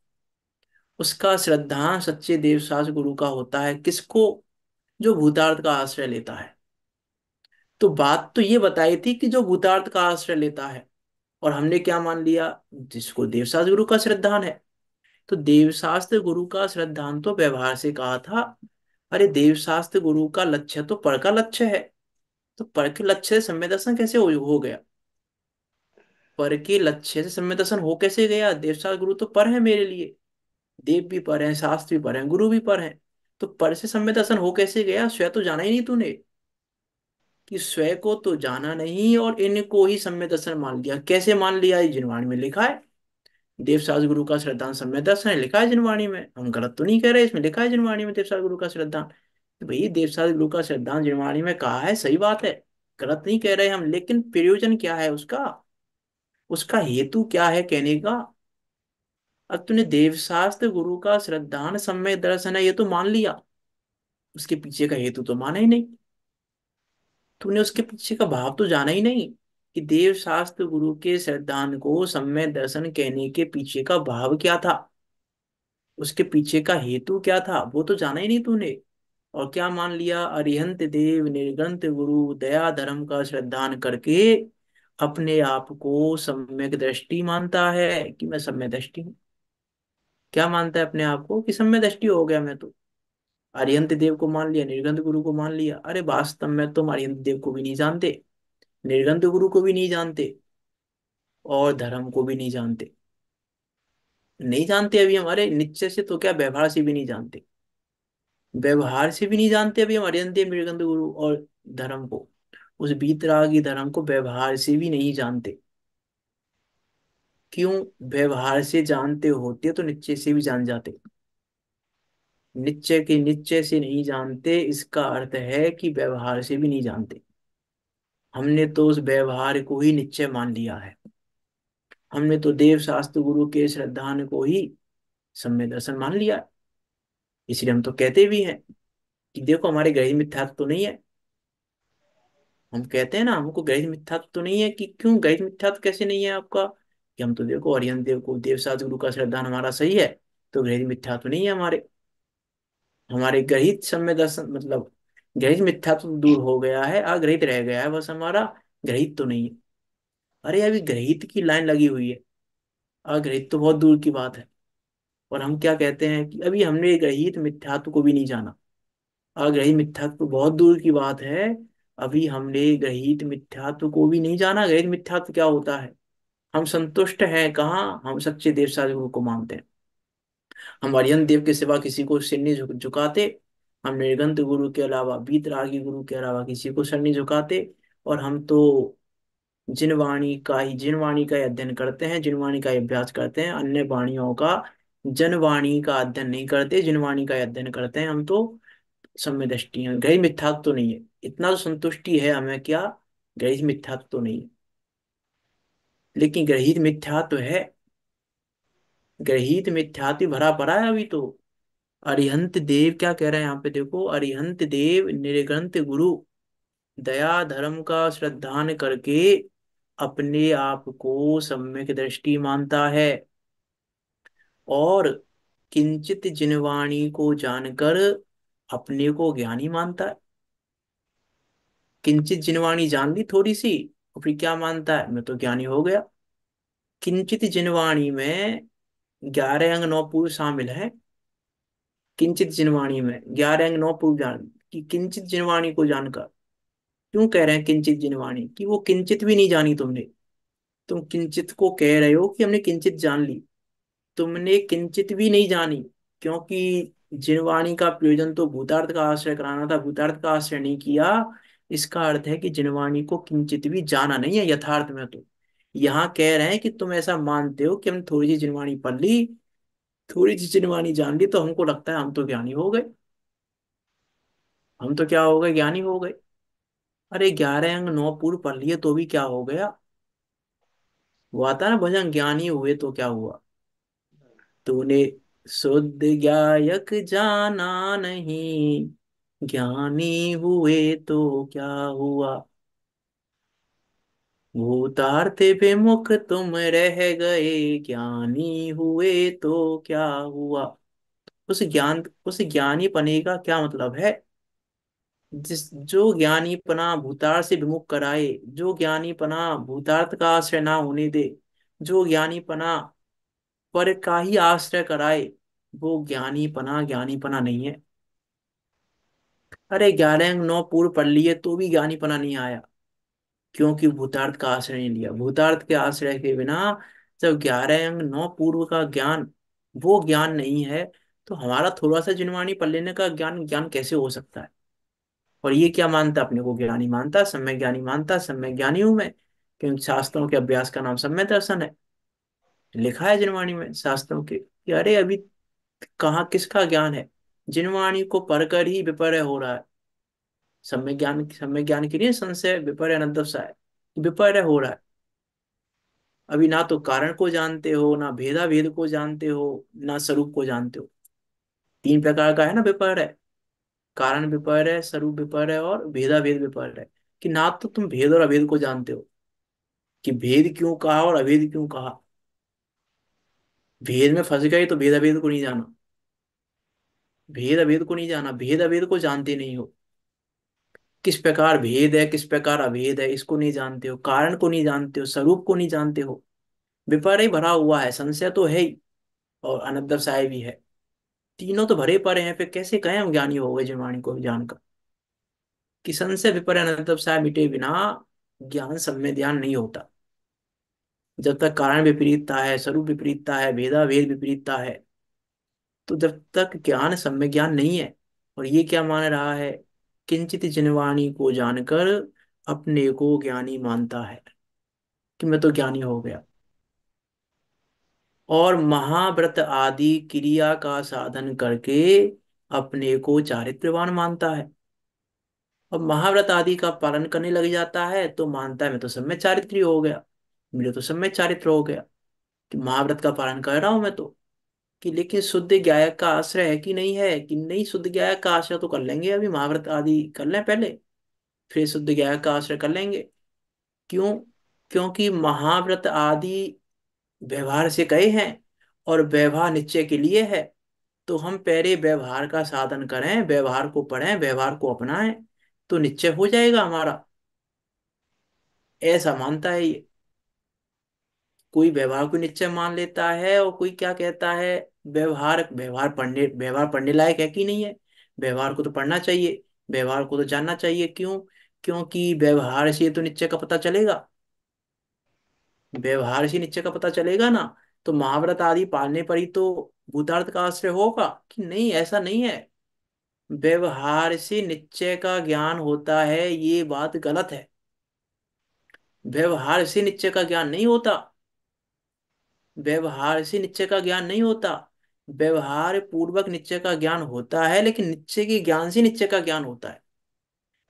उसका श्रद्धा सच्चे देवसाज गुरु का होता है। किसको? जो भूतार्थ का आश्रय लेता है। तो बात तो ये बताई थी कि जो भूतार्थ का आश्रय लेता है, और हमने क्या मान लिया? जिसको देवशास्त्र गुरु का श्रद्धान है। तो देवशास्त्र गुरु का श्रद्धान तो व्यवहार से कहा था। अरे देवशास्त्र गुरु का लक्ष्य तो पर का लक्ष्य है। तो पर के लक्ष्य से सम्य दर्शन कैसे हो गया? पर के लक्ष्य से सम्य दर्शन हो कैसे गया? देवशास्त्र गुरु तो पर है मेरे लिए। देव भी पर है, शास्त्र भी पर है, गुरु भी पर है। तो पर से सम्य दर्शन हो कैसे गया? स्वयं तो जाना ही नहीं तूने। कि स्वयं को तो जाना नहीं और इनको ही सम्य दर्शन मान लिया। कैसे मान लिया? ये जिनवाणी में लिखा है। देवसाज गुरु का श्रद्धान सम्य दर्शन है, लिखा है जिनवाणी में। हम गलत तो नहीं कह रहे, इसमें लिखा है जिनवाणी में देवसाज गुरु का श्रद्धान। तो भाई देवसाज गुरु का श्रद्धान जिनवाणी में कहा है, सही बात है। गलत नहीं कह रहे हम, लेकिन प्रयोजन क्या है उसका? उसका हेतु क्या है कहने का? अब तूने देवशास्त्र गुरु का श्रद्धान सम्य दर्शन है ये तो मान लिया, उसके पीछे का हेतु तो माना ही नहीं। तूने उसके पीछे का भाव तो जाना ही नहीं, कि देव शास्त्र गुरु के श्रद्धान को सम्य दर्शन कहने के पीछे का भाव क्या था, उसके पीछे का हेतु क्या था, वो तो जाना ही नहीं तूने। और क्या मान लिया? अरिहंत देव निर्ग्रंथ गुरु दया धर्म का श्रद्धान करके अपने आप को सम्यक दृष्टि मानता है, कि मैं सम्यक दृष्टि हूँ। क्या मानता है अपने आप को? कि सम्यक दृष्टि हो गया मैं तो। अरिहंत देव को मान लिया, निर्ग्रंथ गुरु को मान लिया। अरे वास्तव में तुम अरिहंत देव को भी नहीं जानते, निर्ग्रंथ गुरु को भी नहीं जानते, और धर्म को भी नहीं जानते। नहीं जानते अभी हम। अरे निश्चय से तो क्या, व्यवहार से भी नहीं जानते। व्यवहार से भी नहीं जानते अभी हम अरिहंत मृगंध गुरु और धर्म को। उस बीतरागी धर्म को व्यवहार से भी नहीं जानते। क्यों? व्यवहार से जानते होते तो निश्चय से भी जान जाते। निश्चय के निश्चय से नहीं जानते, इसका अर्थ है कि व्यवहार से भी नहीं जानते। हमने तो उस व्यवहार को ही निश्चय मान लिया है। हमने तो देव शास्त्र गुरु के श्रद्धान को ही सम्य दर्शन मान लिया है। इसलिए हम तो कहते भी हैं कि देखो हमारे ग्रही मिथ्यात्व तो नहीं है। हम कहते हैं ना, हमको ग्रहित मिथ्यात्व तो नहीं है। कि क्यों ग्रहित मिथ्यात्व कैसे नहीं है आपका? कि हम तो देखो अरिहंत देव को, देवसाज गुरु का श्रद्धान हमारा सही है, तो ग्रहित मिथ्यात्व नहीं है हमारे। हमारे ग्रहित सम्य दर्शन मतलब ग्रहित मिथ्यात्व दूर हो गया है, अग्रहित रह गया है बस हमारा। ग्रहित तो नहीं है। अरे अभी ग्रहित की लाइन लगी हुई है, अग्रहित तो बहुत दूर की बात है। और हम क्या कहते हैं कि अभी हमने ग्रहित मिथ्यात्व को भी नहीं जाना। अग्रहित मिथ्यात्व बहुत दूर की बात है। अभी हमने ग्रहित मिथ्यात्व को भी नहीं जाना। ग्रहित मिथ्यात्व क्या होता है? हम संतुष्ट हैं कहाँ? हम सच्चे देव साधु को मानते हैं। हम अरिहंत देव के सिवा किसी को सिर नहीं झुकाते। हम निर्गंत गुरु के अलावा, बीतरागी गुरु के अलावा किसी को सिर नहीं झुकाते। और हम तो जिनवाणी का ही अध्ययन करते हैं, जिनवाणी का ही अभ्यास करते हैं। अन्य वाणियों का, जनवाणी का अध्ययन नहीं करते, जिनवाणी का ही अध्ययन करते हैं हम तो। सम्य दृष्टि है, ग्रही मिथ्यात्व तो नहीं है। इतना तो संतुष्टि है हमें, क्या ग्रही मिथ्यात्व तो नहीं है। लेकिन ग्रहित मिथ्यात्व है। ग्रहित मिथ्यात्व भरा पड़ा है अभी तो। अरिहंत देव क्या कह रहे हैं यहाँ पे देखो, अरिहंत देव निर्ग्रंथ गुरु दया धर्म का श्रद्धान करके अपने आप को सम्यक दृष्टि मानता है। और किंचित जिनवाणी को जानकर अपने को ज्ञानी मानता है। किंचित जिनवाणी जान ली थोड़ी सी, और फिर क्या मानता है? मैं तो ज्ञानी हो गया। किंचित जिनवाणी में 11 अंग 9 पूर्व शामिल है। किंचित जिनवाणी में 11 अंग 9 पूर्व जान, कि किंचित जिनवाणी को जानकर। क्यों कह रहे हैं किंचित जिनवाणी? कि वो किंचित भी नहीं जानी तुमने। तुम किंचित को कह रहे हो कि हमने किंचित जान ली, तुमने किंचित भी नहीं जानी। क्योंकि जिनवाणी का प्रयोजन तो भूतार्थ का आश्रय कराना था, भूतार्थ का आश्रय नहीं किया। इसका अर्थ है कि जिनवाणी को किंचित भी जाना नहीं है यथार्थ में तो। यहाँ कह रहे हैं कि तुम ऐसा मानते हो कि हमने थोड़ी सी जिनवाणी पढ़ ली, थोड़ी सी जिनवाणी जान ली, तो हमको लगता है हम तो ज्ञानी हो गए। हम तो क्या हो गए? ज्ञानी हो गए। अरे 11 अंग 9 पूर्व पढ़ लिए तो भी क्या हो गया? वो आता है ना भजन, ज्ञानी हुए तो क्या हुआ? तूने शुद्ध गायक जाना नहीं, ज्ञानी हुए तो क्या हुआ, भूतार्थ विमुख तुम रह गए, ज्ञानी हुए तो क्या हुआ। उस ज्ञान, उस ज्ञानी पने का क्या मतलब है, जिस जो ज्ञानी पना भूतार्थ से विमुख कराए, जो ज्ञानी पना भूतार्थ का आश्रय ना होने दे, जो ज्ञानी पना पर का ही आश्रय कराए, वो ज्ञानी पना नहीं है। अरे 11 अंग 9 पूर्व पढ़ लिए तो भी ज्ञानी पना नहीं आया, क्योंकि भूतार्थ का आश्रय नहीं लिया। भूतार्थ के आश्रय के बिना जब 11 अंग 9 पूर्व का ज्ञान वो ज्ञान नहीं है, तो हमारा थोड़ा सा जिनवाणी पढ़ लेने का ज्ञान ज्ञान कैसे हो सकता है। और ये क्या मानता, अपने को ज्ञानी मानता, सम्यक ज्ञानी मानता, सम्यक ज्ञानी हूं मैं, क्योंकि शास्त्रों के अभ्यास का नाम सम्यक दर्शन है। लिखा है जिनवाणी में शास्त्रों के कि अरे अभी कहाँ किसका ज्ञान है, जिनवाणी को पढ़कर ही विपर्य हो रहा है। सम्यक ज्ञान के लिए संशय विपर्य अनंतवसाय, विपर्य हो रहा है। अभी ना तो कारण को जानते हो, ना भेदा भेद को जानते हो, ना स्वरूप को जानते हो। तीन प्रकार का है ना विपर्य, कारण विपर्य, स्वरूप विपर्य और भेदा भेद विपर्य। कि ना तो तुम भेद और अभेद को जानते हो, कि भेद क्यों कहा और अभेद क्यों कहा। भेद में फंस गए तो भेद अभेद को नहीं जाना, भेद अभेद को नहीं जाना, भेद अभेद को जानते नहीं हो। किस प्रकार भेद है, किस प्रकार अभेद है, इसको नहीं जानते हो, कारण को नहीं जानते हो, स्वरूप को नहीं जानते हो। विपर्य ही भरा हुआ है, संशय तो है ही, और अनन्तरसाय भी है। तीनों तो भरे पड़े हैं, फिर कैसे कहें हम ज्ञानी हो गए जिनवाणी को जानकर। कि संशय विपर्य अनन्तरसाय मिटे बिना ज्ञान सम्य ध्यान नहीं होता। जब तक कारण विपरीतता है, स्वरूप विपरीतता है, भेदा भेद विपरीतता है, तो जब तक ज्ञान सम्य ज्ञान नहीं है। और ये क्या मान रहा है, किंचित जिनवाणी को जानकर अपने को ज्ञानी मानता है, कि मैं तो ज्ञानी हो गया। और महाव्रत आदि क्रिया का साधन करके अपने को चारित्र्यवान मानता है। और महाव्रत आदि का पालन करने लग जाता है तो मानता है मैं तो सम्यक चारित्र्य हो गया, मेरे तो सम्यक चारित्र हो गया, कि महाव्रत का पालन कर रहा हूं मैं तो। कि लेकिन शुद्ध गायक का आश्रय है कि नहीं है, कि नहीं, शुद्ध गायक का आश्रय तो कर लेंगे, अभी महाव्रत आदि कर लें पहले, फिर शुद्ध गायक का आश्रय कर लेंगे। क्यों, क्योंकि महाव्रत आदि व्यवहार से गए हैं, और व्यवहार निश्चय के लिए है। तो हम पहले व्यवहार का साधन करें, व्यवहार को पढ़ें, व्यवहार को अपनाएं, तो निश्चय हो जाएगा हमारा। ऐसा मानता है ये। कोई व्यवहार को निश्चय मान लेता है, और कोई क्या कहता है, व्यवहार पढ़ने लायक है कि नहीं है। व्यवहार को तो पढ़ना चाहिए, व्यवहार को तो जानना चाहिए। क्यों, क्योंकि व्यवहार से तो निश्चय का पता चलेगा, व्यवहार से निश्चय का पता चलेगा ना। तो महाव्रत आदि पालने पर ही तो भूतार्थ का आश्रय होगा, कि नहीं, ऐसा नहीं है। व्यवहार से निश्चय का ज्ञान होता है, ये बात गलत है। व्यवहार से निश्चय का ज्ञान नहीं होता, व्यवहार से निश्चय का ज्ञान नहीं होता। व्यवहार पूर्वक निश्चय का ज्ञान होता है, लेकिन निश्चय के ज्ञान से निश्चय का ज्ञान होता है।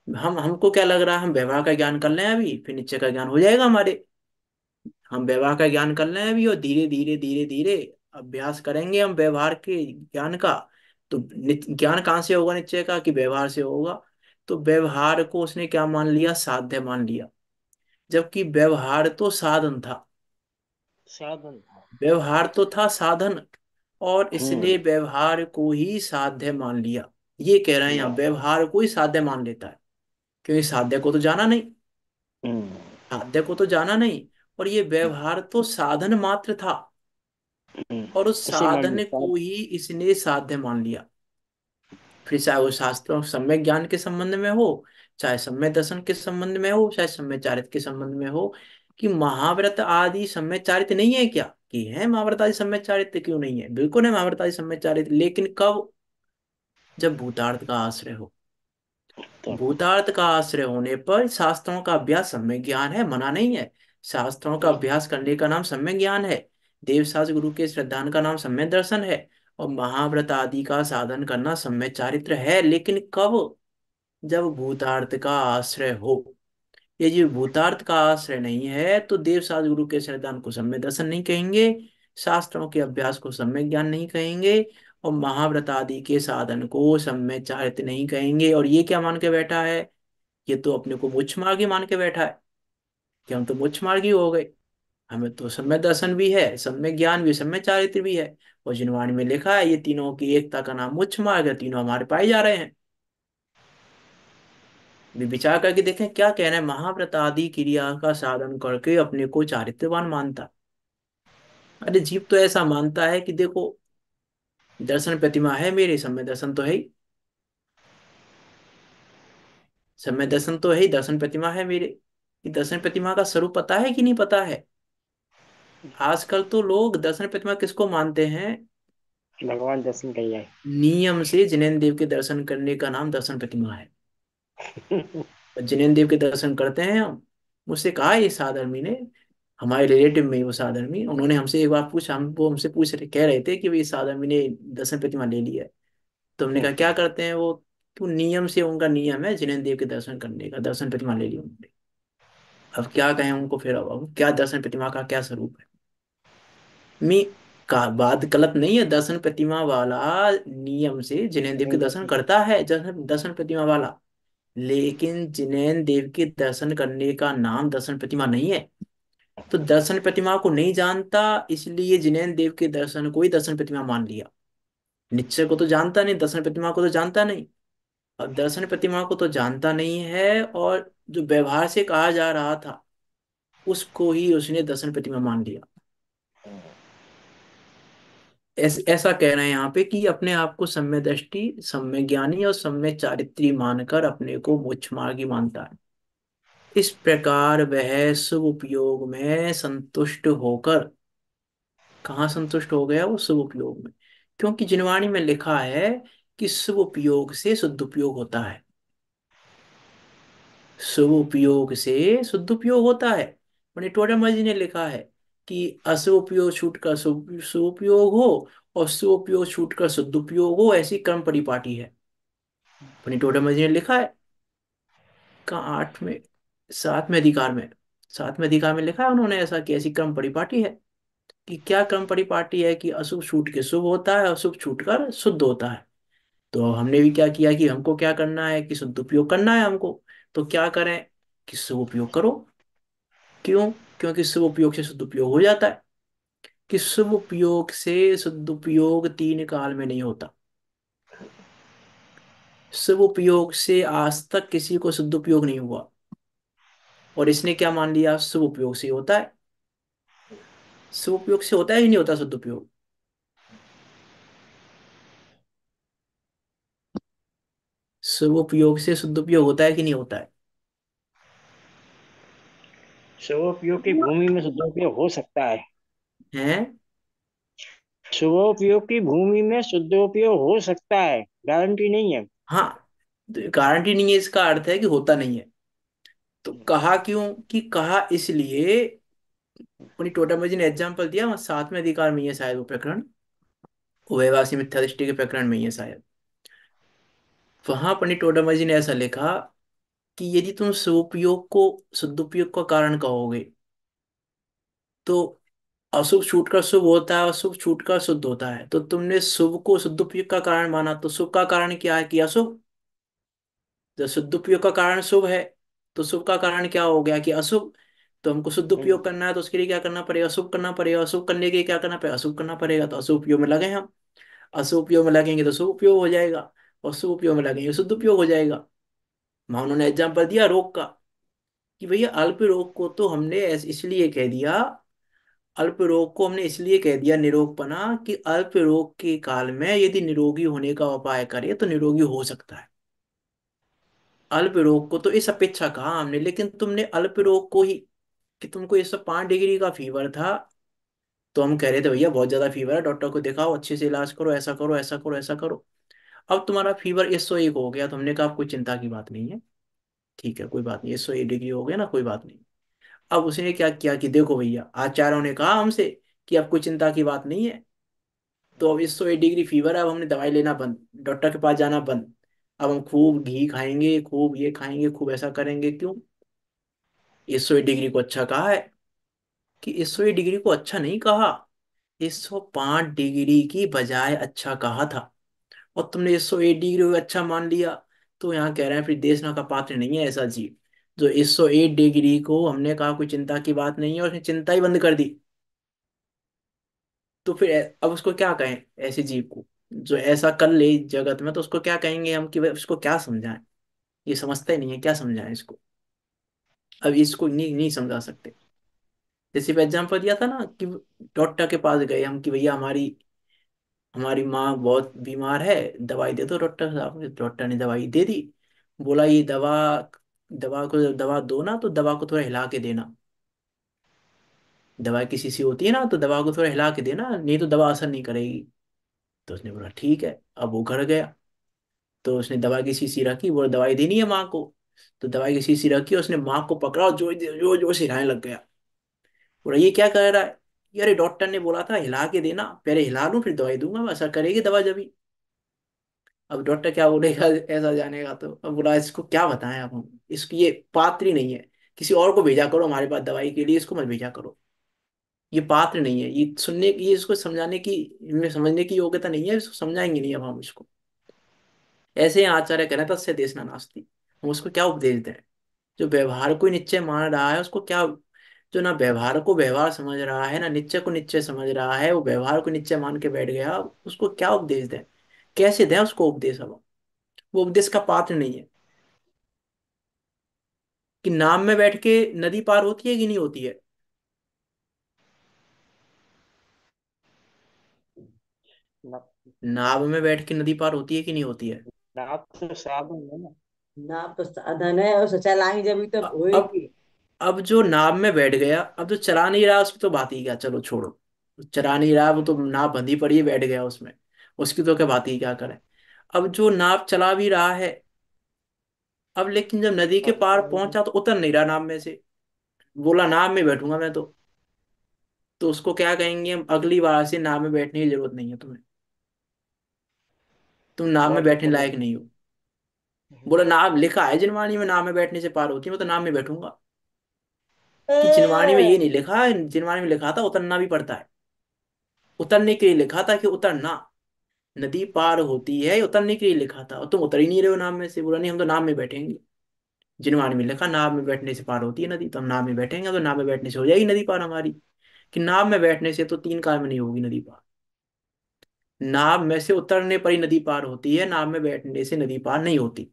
हम हमको क्या लग रहा है, हम व्यवहार का ज्ञान कर लें अभी, फिर निश्चय का ज्ञान हो जाएगा हमारे। हम व्यवहार का ज्ञान कर लें अभी, और धीरे धीरे धीरे धीरे अभ्यास करेंगे हम व्यवहार के ज्ञान का। तो ज्ञान कहाँ से होगा निश्चय का, कि व्यवहार से होगा। तो व्यवहार को उसने क्या मान लिया, साध्य मान लिया, जबकि व्यवहार तो साधन था। साधन था। व्यवहार तो था साधन, और इसने हम्म। व्यवहार को ही साध्य मान लिया। ये कह रहे हैं यहाँ, व्यवहार को ही साध्य मान लेता है, क्योंकि साध्य को तो जाना नहीं, हम्म। साध्य को तो जाना नहीं। और ये व्यवहार तो साधन मात्र था, और उस उसे मान साधन लेता। को ही इसने साध्य मान लिया। फिर चाहे वो शास्त्रों सम्यक ज्ञान के संबंध में हो, चाहे सम्यक दर्शन के संबंध में हो, चाहे सम्यक चारित्र के संबंध में हो। कि महाव्रत आदि सम्यक चारित्र नहीं है क्या, कि है महाव्रत आदि सम्यक चारित्र, क्यों नहीं है, बिल्कुल है महाव्रत आदि सम्यक चारित्र, लेकिन कब, जब भूतार्थ का आश्रय हो। तब। भूतार्थ का आश्रय होने पर शास्त्रों का अभ्यास सम्यक ज्ञान है, मना नहीं है। शास्त्रों का अभ्यास करने का नाम सम्यक ज्ञान है। देवशास्त्र गुरु के श्रद्धान का नाम सम्यक दर्शन है। और महाव्रत आदि का साधन करना सम्यक चारित्र है, लेकिन कब, जब भूतार्थ का आश्रय हो। ये जो भूतार्थ का आश्रय नहीं है, तो देवशास्त्र गुरु के श्रद्धान को सम्यक दर्शन नहीं कहेंगे, शास्त्रों के अभ्यास को सम्यक ज्ञान नहीं कहेंगे, और महाव्रत आदि के साधन को सम्य चारित्र नहीं कहेंगे। और ये क्या मान के बैठा है, ये तो अपने को मुच्छ मार्गी मान के बैठा है कि हम तो मुच्छ मार्गी हो गए, हमें तो सम्य दर्शन भी है, सम्य ज्ञान भी, सम्य चारित्र भी है। और जिनवाणी में लिखा है ये तीनों की एकता का नाम मुच्छ मार्ग है, तीनों हमारे पाए जा रहे हैं। भी विचार करके देखें क्या कहना है, महाव्रत आदि क्रिया का साधन करके अपने को चारित्रवान मानता। अरे जीव तो ऐसा मानता है कि देखो दर्शन प्रतिमा है मेरे, सम्य दर्शन तो है ही, सम्य दर्शन तो है ही, दर्शन प्रतिमा है मेरे। कि दर्शन प्रतिमा का स्वरूप पता है कि नहीं पता है। आजकल तो लोग दर्शन प्रतिमा किसको मानते हैं, भगवान दर्शन करिए। नियम से जिनेन्द्र देव के दर्शन करने का नाम दर्शन प्रतिमा है। और जिनेन्द्र देव के दर्शन करते हैं हम। मुझसे कहा ये साधर्मी ने, हमारे रिलेटिव में ही वो साधर्मी, उन्होंने हमसे एक बार पूछा, हम वो हमसे पूछ रहे, कह रहे थे कि भाई साधर्मी ने दर्शन प्रतिमा ले लिया है। तो हमने कहा क्या करते हैं वो, तो नियम से, उनका नियम है जिनेन्द्र देव के दर्शन करने का, दर्शन प्रतिमा ले ली उन्होंने। अब क्या कहें उनको फिर, अब क्या दर्शन प्रतिमा का क्या स्वरूप है। मी का बात गलत नहीं है, दर्शन प्रतिमा वाला नियम से जिनेन्द्र देव के दर्शन दर्शन करता है, दर्शन दर्शन प्रतिमा वाला। लेकिन जिनेन्द्र देव के दर्शन करने का नाम दर्शन प्रतिमा नहीं है। तो दर्शन प्रतिमा को नहीं जानता, इसलिए जिनेन्द्र देव के दर्शन को ही दर्शन प्रतिमा मान लिया। निश्चय को तो जानता नहीं, दर्शन प्रतिमा को तो जानता नहीं। अब दर्शन प्रतिमा को तो जानता नहीं है, और जो व्यवहार से कहा जा रहा था उसको ही उसने दर्शन प्रतिमा मान लिया। ऐसा कह रहे हैं यहाँ पे कि अपने आप को सम्य दृष्टि, सम्य ज्ञानी और सम्य चारित्री मानकर अपने को मोक्ष मार्गी मानता है। इस प्रकार वह शुभ उपयोग में संतुष्ट होकर, कहाँ संतुष्ट हो गया वो, शुभ उपयोग में। क्योंकि जिनवाणी में लिखा है कि शुभ उपयोग से शुद्ध उपयोग होता है, शुभ उपयोग से शुद्ध उपयोग होता है। टोडरमल जी ने लिखा है कि अशुभ उपयोग छूट कर शुभ शुभ उपयोग हो, और शुभ उपयोग छूट कर शुद्ध उपयोग हो, ऐसी कर्म परिपाटी है। टोडरमल जी ने लिखा है, का 8 में, 7वें अधिकार में, 7वें अधिकार में लिखा है उन्होंने ऐसा कि ऐसी कर्म परिपाटी है। कि क्या कर्म परिपाटी है, कि अशुभ छूट के शुभ होता है, अशुभ छूट कर शुद्ध होता है। तो हमने भी क्या किया कि हमको क्या करना है, कि शुद्ध उपयोग करना है हमको। तो क्या करें, कि शुभ उपयोग करो। क्यों, क्योंकि शुभ उपयोग से शुद्ध उपयोग हो जाता है। कि शुभ उपयोग से शुद्ध उपयोग 3 काल में नहीं होता। शुभ उपयोग से आज तक किसी को शुद्ध उपयोग नहीं हुआ, और इसने क्या मान लिया, शुभ उपयोग से होता है। शुभ उपयोग से होता है कि नहीं होता शुद्ध उपयोग। शुभ उपयोग से शुद्ध उपयोग होता है कि नहीं होता है। शुभोपयोग की भूमि में शुद्धोपयोग हो सकता है। हैं। शुभोपयोग की भूमि में शुद्धोपयोग हो सकता है, गारंटी नहीं है। हाँ, गारंटी नहीं है इसका अर्थ है कि होता नहीं है। तो कहा क्यों, कि कहा इसलिए, उन्हीं टोटामजी ने एग्जाम्पल दिया, वहाँ 7वें अधिकार में ही है शायद वो प्रकरण, उभयवासी मिथ्या दृष्टि के प्रकरण में ही है शायद। वहां पंडित टोडामजी ने ऐसा लिखा कि यदि तुम सदुपयोग को सदुपयोग का कारण कहोगे, तो अशुभ छूटकर शुभ होता है और शुभ छूटकर शुद्ध होता है। तो तुमने शुभ को सदुपयोग का कारण माना, तो शुभ का कारण क्या है, कि अशुभ। जब सदुपयोग का कारण शुभ है, तो शुभ का कारण क्या हो गया, कि अशुभ। तो हमको शुद्ध उपयोग हम्म, करना है, तो उसके लिए क्या करना पड़ेगा, शुभ करना पड़ेगा। अशुभ करने के लिए क्या करना पड़ेगा, अशुभ करना पड़ेगा। तो अशुभ उपयोग में लगे हम, अशुभ उपयोग में लगेंगे तो शुभ उपयोग हो जाएगा, और शुभ उपयोग में लगेंगे शुद्ध उपयोग हो जाएगा। वहां उन्होंने एग्जाम्पल दिया रोग का, कि भैया अल्प रोग को तो हमने इसलिए कह दिया, अल्प रोग को हमने इसलिए कह दिया निरोगपना, कि अल्प रोग के काल में यदि निरोगी होने का उपाय करे तो निरोगी हो सकता है। अल्प रोग को तो इस अपेक्षा कहा हमने, लेकिन तुमने अल्प रोग को ही, कि तुमको 105 डिग्री का फीवर था, तो हम कह रहे थे भैया बहुत ज्यादा फीवर है, डॉक्टर को दिखाओ, अच्छे से इलाज करो, ऐसा करो, ऐसा करो, ऐसा करो। अब तुम्हारा फीवर 101 हो गया, तो हमने कहा कोई चिंता की बात नहीं है, ठीक है कोई बात नहीं, 101 डिग्री हो गया ना, कोई बात नहीं। अब उसने क्या किया, कि देखो भैया आचार्यों ने कहा हमसे कि अब कोई चिंता की बात नहीं है, तो अब 101 डिग्री फीवर है, अब हमने दवाई लेना बंद, डॉक्टर के पास जाना बंद। अब हम खूब घी खाएंगे, खूब ये खाएंगे, खूब ऐसा करेंगे। क्यों, 101 डिग्री को अच्छा कहा है, कि 101 डिग्री को अच्छा नहीं कहा। 105 डिग्री की बजाय अच्छा कहा था, और तुमने 101 डिग्री को अच्छा मान लिया। तो यहाँ कह रहे हैं फिर देशना का पात्र नहीं है ऐसा जीव, जो 101 डिग्री को हमने कहा कोई चिंता की बात नहीं है और उसने चिंता ही बंद कर दी। तो फिर अब उसको क्या कहें ऐसे जीव को, जो ऐसा कर ले जगत में, तो उसको क्या कहेंगे हम कि उसको क्या समझाएं। ये समझता ही नहीं है, क्या समझाएं इसको। अब इसको नहीं नहीं समझा सकते। जैसे एग्जाम्पल दिया था ना कि डॉक्टर के पास गए हम कि भैया हमारी हमारी माँ बहुत बीमार है, दवाई दे दो डॉक्टर साहब। डॉक्टर ने दवाई दे दी। बोला ये दवा, दवा दो ना तो दवा को थोड़ा हिला के देना। दवा की शीशी होती है ना, तो दवा को थोड़ा हिला के देना, नहीं तो दवा असर नहीं करेगी। तो उसने बोला ठीक है। अब वो घर गया, तो उसने दवा की शीशी रखी, वो दवाई देनी है माँ को। तो दवाई की शीशी रखी, उसने माँ को पकड़ा और जोर जोर जोर से हिलाने लग गया। बोला ये क्या कर रहा है। यार डॉक्टर ने बोला था हिला के देना, पहले हिला लूं फिर दवाई दूंगा, असर करेगी दवा जब। अब डॉक्टर क्या बोलेगा ऐसा जानेगा तो। अब बोला इसको क्या बताएं अब हम, इसकी ये पात्र ही नहीं है। किसी और को भेजा करो हमारे पास दवाई के लिए, इसको मत भेजा करो। ये पात्र नहीं है, ये सुनने की, ये इसको समझाने की, इनमें समझने की योग्यता नहीं है, इसको समझाएंगे नहीं अब हम इसको। ऐसे ही आचार्य कह रहे तस्य देशना नास्ति। हम उसको क्या उपदेश दें। जो व्यवहार को ही निश्चय मान रहा है उसको क्या, जो ना व्यवहार को व्यवहार समझ रहा है ना निश्चय को निश्चय समझ रहा है, वो व्यवहार को निश्चय मान के बैठ गया, उसको क्या उपदेश दें। कैसे दें उसको उपदेश अब। वो उपदेश का पात्र नहीं है। कि नाव में बैठ के नदी पार होती है कि नहीं होती है। ना- नाव में बैठ के नदी पार होती है कि नहीं होती है। नाव तो साधन है ना। नाव तो साधन है, और चलाएंगे जब तो अब होएगी। अब जो नाव में बैठ गया, अब जो चला नहीं रहा उसकी तो बात ही क्या, चलो छोड़ो। चला नहीं रहा, वो तो नाव बंधी पड़ी है, बैठ गया उसमें। उसकी तो क्या बात ही क्या करें। अब जो नाव चला भी रहा है, अब लेकिन जब नदी के पार पहुंचा तो उतर नहीं रहा नाव में से। बोला नाव में बैठूंगा मैं तो उसको क्या कहेंगे हम, अगली बार से नाव में बैठने की जरूरत नहीं है तुम्हें। तुम नाव में लौट बैठने पड़ो। लायक नहीं हो। बोला नाव लिखा है जिनवाणी में नाव में बैठने से पार होती है, मैं तो नाव में बैठूंगा। कि जिनवाणी में ये नहीं लिखा है, जिनवाणी में लिखा था उतरना भी पड़ता है। उतरने के लिए लिखा था कि उतरना, नदी पार होती है उतरने के लिए लिखा था, और तुम उतर ही नहीं रहे हो नाव में से। बोला नहीं हम तो नाव में बैठेंगे। जिनवाणी में लिखा नाव में बैठने से पार होती है नदी, तो हम नाव में बैठेंगे, तो नाव में बैठने से हो जाएगी नदी पार हमारी। कि नाव में बैठने से तो 3 काल में नहीं होगी नदी पार। नाव में से उतरने पर ही नदी पार होती है, नाव में बैठने से नदी पार नहीं होती।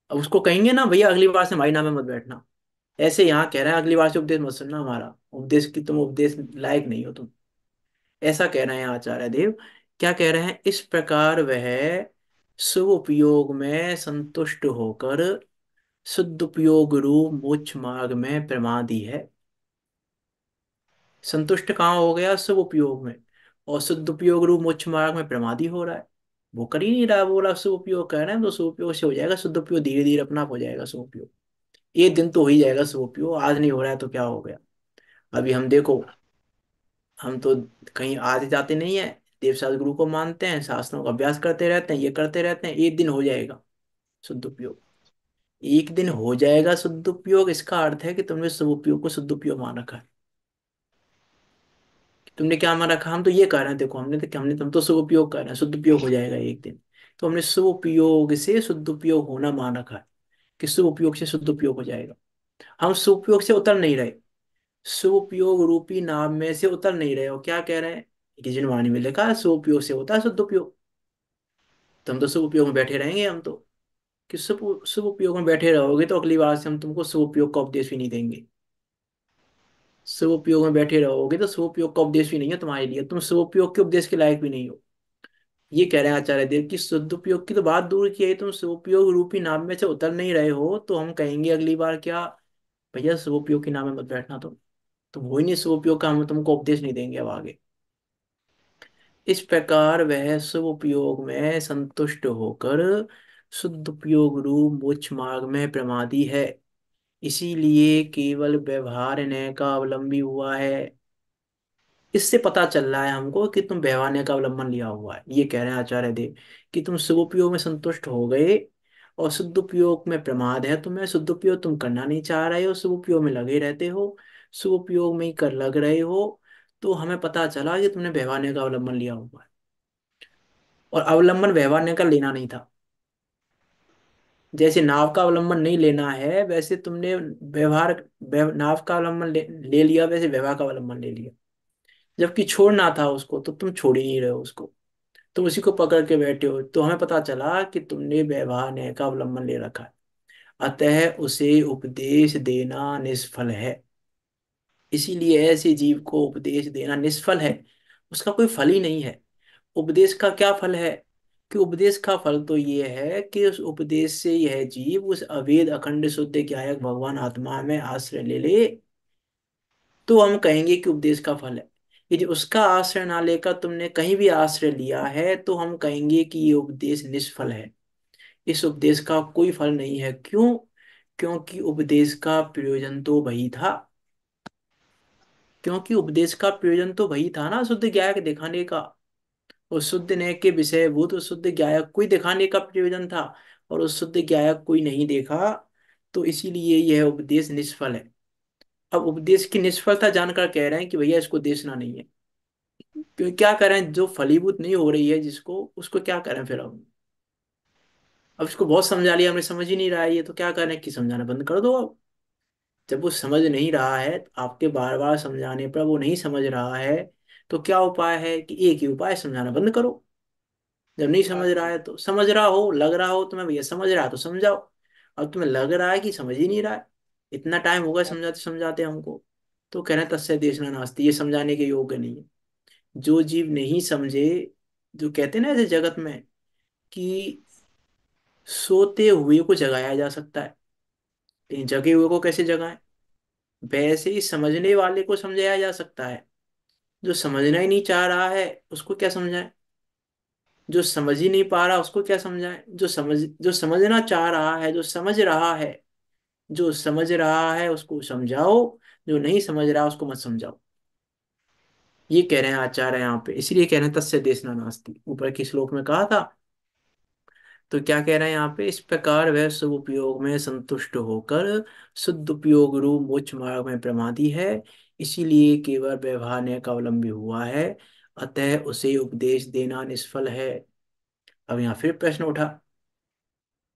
अब उसको कहेंगे ना भैया अगली बार से हमारी नाव में मत बैठना। ऐसे यहाँ कह रहे हैं अगली बार से उपदेश मत सुनना हमारा, उपदेश की तुम उपदेश लायक नहीं हो तुम। ऐसा कह रहे हैं आचार्य देव। क्या कह रहे हैं, इस प्रकार वह शुभ उपयोग में संतुष्ट होकर शुद्ध उपयोग रूप मोक्ष मार्ग में प्रमादी है। संतुष्ट कहाँ हो गया, शुभ उपयोग में। और शुद्ध उपयोग रूप मोक्ष मार्ग में प्रमादी हो रहा है। वो कर ही नहीं रहा, बोला शुभ उपयोग कर रहे हैं तो शुभ उपयोग से हो जाएगा शुद्ध उपयोग, धीरे धीरे अपना आप हो जाएगा शुभ उपयोग। एक दिन तो हो ही जाएगा शुभ उपयोग, आज नहीं हो रहा है तो क्या हो गया। अभी हम देखो, हम तो कहीं आते जाते नहीं है, देवशास्त्र गुरु को मानते हैं, शास्त्रों का अभ्यास करते रहते हैं, ये करते रहते हैं, एक दिन हो जाएगा शुद्ध उपयोग। एक दिन हो जाएगा शुद्ध उपयोग, इसका अर्थ है कि तुमने शुभ उपयोग को शुद्ध उपयोग मान रखा है। तुमने क्या मान रखा, हम तो ये कह रहे हैं, देखो हमने तुम तो शुभ उपयोग कर रहे हैं, शुद्ध उपयोग हो जाएगा एक दिन। तो हमने शुभ उपयोग से शुद्ध उपयोग होना मान रखा है, कि शुभ उपयोग से शुद्ध उपयोग हो जाएगा। हम शुभ उपयोग से उतर नहीं रहे, शुभ उपयोग रूपी नाम में से उतर नहीं रहे हो। क्या कह रहे हैं कि जिनवाणी में लिखा है शुभ उपयोग से होता है शुद्ध उपयोग। तो हम तो शुभ उपयोग में बैठे रहेंगे हम तो। कि शुभ शुभ उपयोग में बैठे रहोगे तो अगली बार से हम तुमको शुभ उपयोग का उपदेश भी नहीं देंगे। शुभ उपयोग में बैठे रहोगे तो शुभ उपयोग का उपदेश भी नहीं है तुम्हारे लिए, तुम शुभ उपयोग के उपदेश के लायक भी नहीं हो। ये कह रहे हैं आचार्य देव कि शुद्ध उपयोग की तो बात दूर की है, तुम शुभ उपयोग रूपी नाम में से उतर नहीं रहे हो, तो हम कहेंगे अगली बार क्या, भैया शुभ उपयोग के नाम में मत बैठना तुम हो ही नहीं शुभ उपयोग का, हम तुमको उपदेश नहीं देंगे अब आगे। इस प्रकार वह शुभ उपयोग में संतुष्ट होकर शुद्ध उपयोग रूप मोक्ष मार्ग में प्रमादी है, इसीलिए केवल व्यवहार न्याय का अवलंबी हुआ है। इससे पता चल रहा है हमको कि तुम व्यवहार न्याय का अवलंबन लिया हुआ है। ये कह रहे हैं आचार्य देव कि तुम शुभ उपयोग में संतुष्ट हो गए, और शुद्ध उपयोग में प्रमाद है तुम्हें, शुद्ध उपयोग तुम करना नहीं चाह रहे हो, शुभ उपयोग में लगे रहते हो, शुभ उपयोग में ही कर लग रहे हो। तो हमें पता चला कि तुमने व्यवहार का अवलंबन लिया हुआ है, और अवलंबन व्यवहार का लेना नहीं था। जैसे नाव का अवलंबन नहीं लेना है, वैसे तुमने नाव का अवलंबन ले लिया, वैसे व्यवहार का अवलंबन ले लिया। जबकि छोड़ना था उसको, तो तुम छोड़ ही नहीं रहे हो उसको, तुम उसी को पकड़ के बैठे हो। तो हमें पता चला कि तुमने व्यवहार न्याय का अवलंबन ले रखा है, अतः उसे उपदेश देना निष्फल है। इसीलिए ऐसे जीव को उपदेश देना निष्फल है, उसका कोई फल ही नहीं है। उपदेश का क्या फल है? कि उपदेश का फल तो ये है कि उस उपदेश से यह जीव उस अभेद अखंड शुद्ध ज्ञायक भगवान आत्मा में आश्रय ले ले, तो हम कहेंगे कि उपदेश का फल है। यदि उसका आश्रय ना लेकर तुमने कहीं भी आश्रय लिया है, तो हम कहेंगे कि ये उपदेश निष्फल है। इस उपदेश का कोई फल नहीं है। क्यों? क्योंकि उपदेश का प्रयोजन तो वही था। क्योंकि उपदेश का प्रयोजन तो वही था ना, शुद्ध ज्ञायक दिखाने का। उस शुद्ध न्याय के विषयभूत उस शुद्ध ज्ञायक को ही दिखाने का प्रयोजन था, और उस शुद्ध ज्ञायक कोई नहीं देखा, तो इसीलिए यह उपदेश निष्फल है। अब उपदेश की निष्फलता जानकर कह रहे हैं कि भैया इसको देखना नहीं है। क्यों? क्या करें? जो फलीभूत नहीं हो रही है जिसको, उसको क्या करें फिर? अब इसको बहुत समझा लिया हमने, समझ ही नहीं रहा है ये, तो क्या करें कि समझाना बंद कर दो अब। जब वो समझ नहीं रहा है, आपके बार बार समझाने पर वो नहीं समझ रहा है, तो क्या उपाय है? कि एक ही उपाय, समझाना बंद करो। जब नहीं समझ रहा है, तो समझ रहा हो, लग रहा हो तुम्हें भैया समझ रहा है तो समझाओ। अब तुम्हें लग रहा है कि समझ ही नहीं रहा है, इतना टाइम होगा समझाते समझाते हमको, तो कह रहे हैं तस्य देशना नास्ति, ये समझाने के योग्य नहीं है। जो जीव नहीं समझे, जो कहते हैं ना ऐसे जगत में कि सोते हुए को जगाया जा सकता है, लेकिन जगे हुए को कैसे जगाएं? वैसे ही समझने वाले को समझाया जा सकता है, जो समझना ही नहीं चाह रहा है उसको क्या समझाएं? जो समझ ही नहीं पा रहा उसको क्या समझाएं? जो समझना चाह रहा है, जो समझ रहा है, जो समझ रहा है उसको समझाओ, जो नहीं समझ रहा उसको मत समझाओ। ये कह रहे हैं आचार्य यहाँ पे, इसलिए कह रहे हैं तस्य देशना नास्ति, ऊपर के श्लोक में कहा था। तो क्या कह रहे हैं यहाँ पे? इस प्रकार वह शुभ उपयोग में संतुष्ट होकर शुद्ध उपयोग रूप मोक्ष मार्ग में प्रमादी है, इसीलिए केवल व्यवहार न्याय का अवलंबी हुआ है, अतः उसे उपदेश देना निष्फल है। अब यहाँ फिर प्रश्न उठा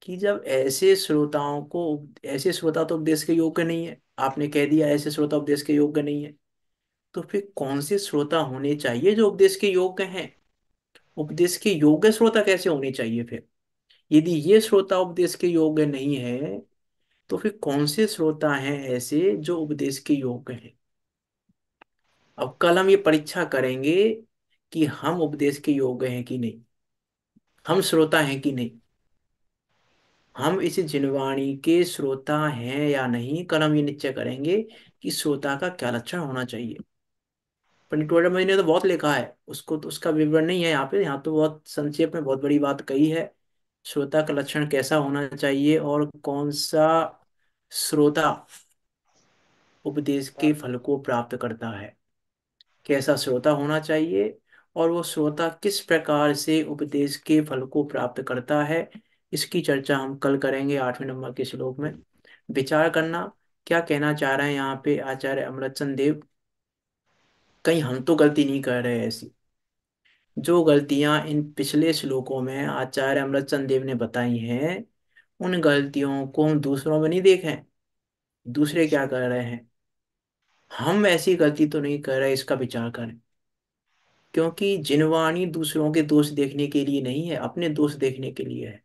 कि जब ऐसे श्रोता तो उपदेश के योग्य नहीं है, आपने कह दिया ऐसे श्रोता उपदेश के योग्य नहीं है, तो फिर कौन से श्रोता होने चाहिए जो उपदेश के योग्य हैं? उपदेश के योग्य श्रोता कैसे होने चाहिए फिर? यदि ये श्रोता उपदेश के योग्य नहीं है, तो फिर कौन से श्रोता हैं ऐसे जो उपदेश के योग्य हैं? अब कल हम ये परीक्षा करेंगे कि हम उपदेश के योग्य हैं कि नहीं, हम श्रोता हैं कि नहीं, हम इस जिनवाणी के श्रोता हैं या नहीं। कल हम ये निश्चय करेंगे कि श्रोता का क्या लक्षण होना चाहिए। पंडित वैद्यनाथ ने तो बहुत लिखा है, उसको तो उसका विवरण नहीं है यहाँ पे, यहाँ तो बहुत संक्षेप में बहुत बड़ी बात कही है। श्रोता का लक्षण कैसा होना चाहिए, और कौन सा श्रोता उपदेश के फल को प्राप्त करता है, कैसा श्रोता होना चाहिए, और वो श्रोता किस प्रकार से उपदेश के फल को प्राप्त करता है, इसकी चर्चा हम कल करेंगे 8वें नंबर के श्लोक में। विचार करना क्या कहना चाह रहे हैं यहाँ पे आचार्य अमृतचंद देव। कहीं हम तो गलती नहीं कर रहे ऐसी, जो गलतियां इन पिछले श्लोकों में आचार्य अमृतचंद देव ने बताई हैं, उन गलतियों को हम दूसरों में नहीं देखें। दूसरे क्या कर रहे हैं, हम ऐसी गलती तो नहीं कर रहे, इसका विचार करें। क्योंकि जिनवाणी दूसरों के दोष देखने के लिए नहीं है, अपने दोष देखने के लिए है।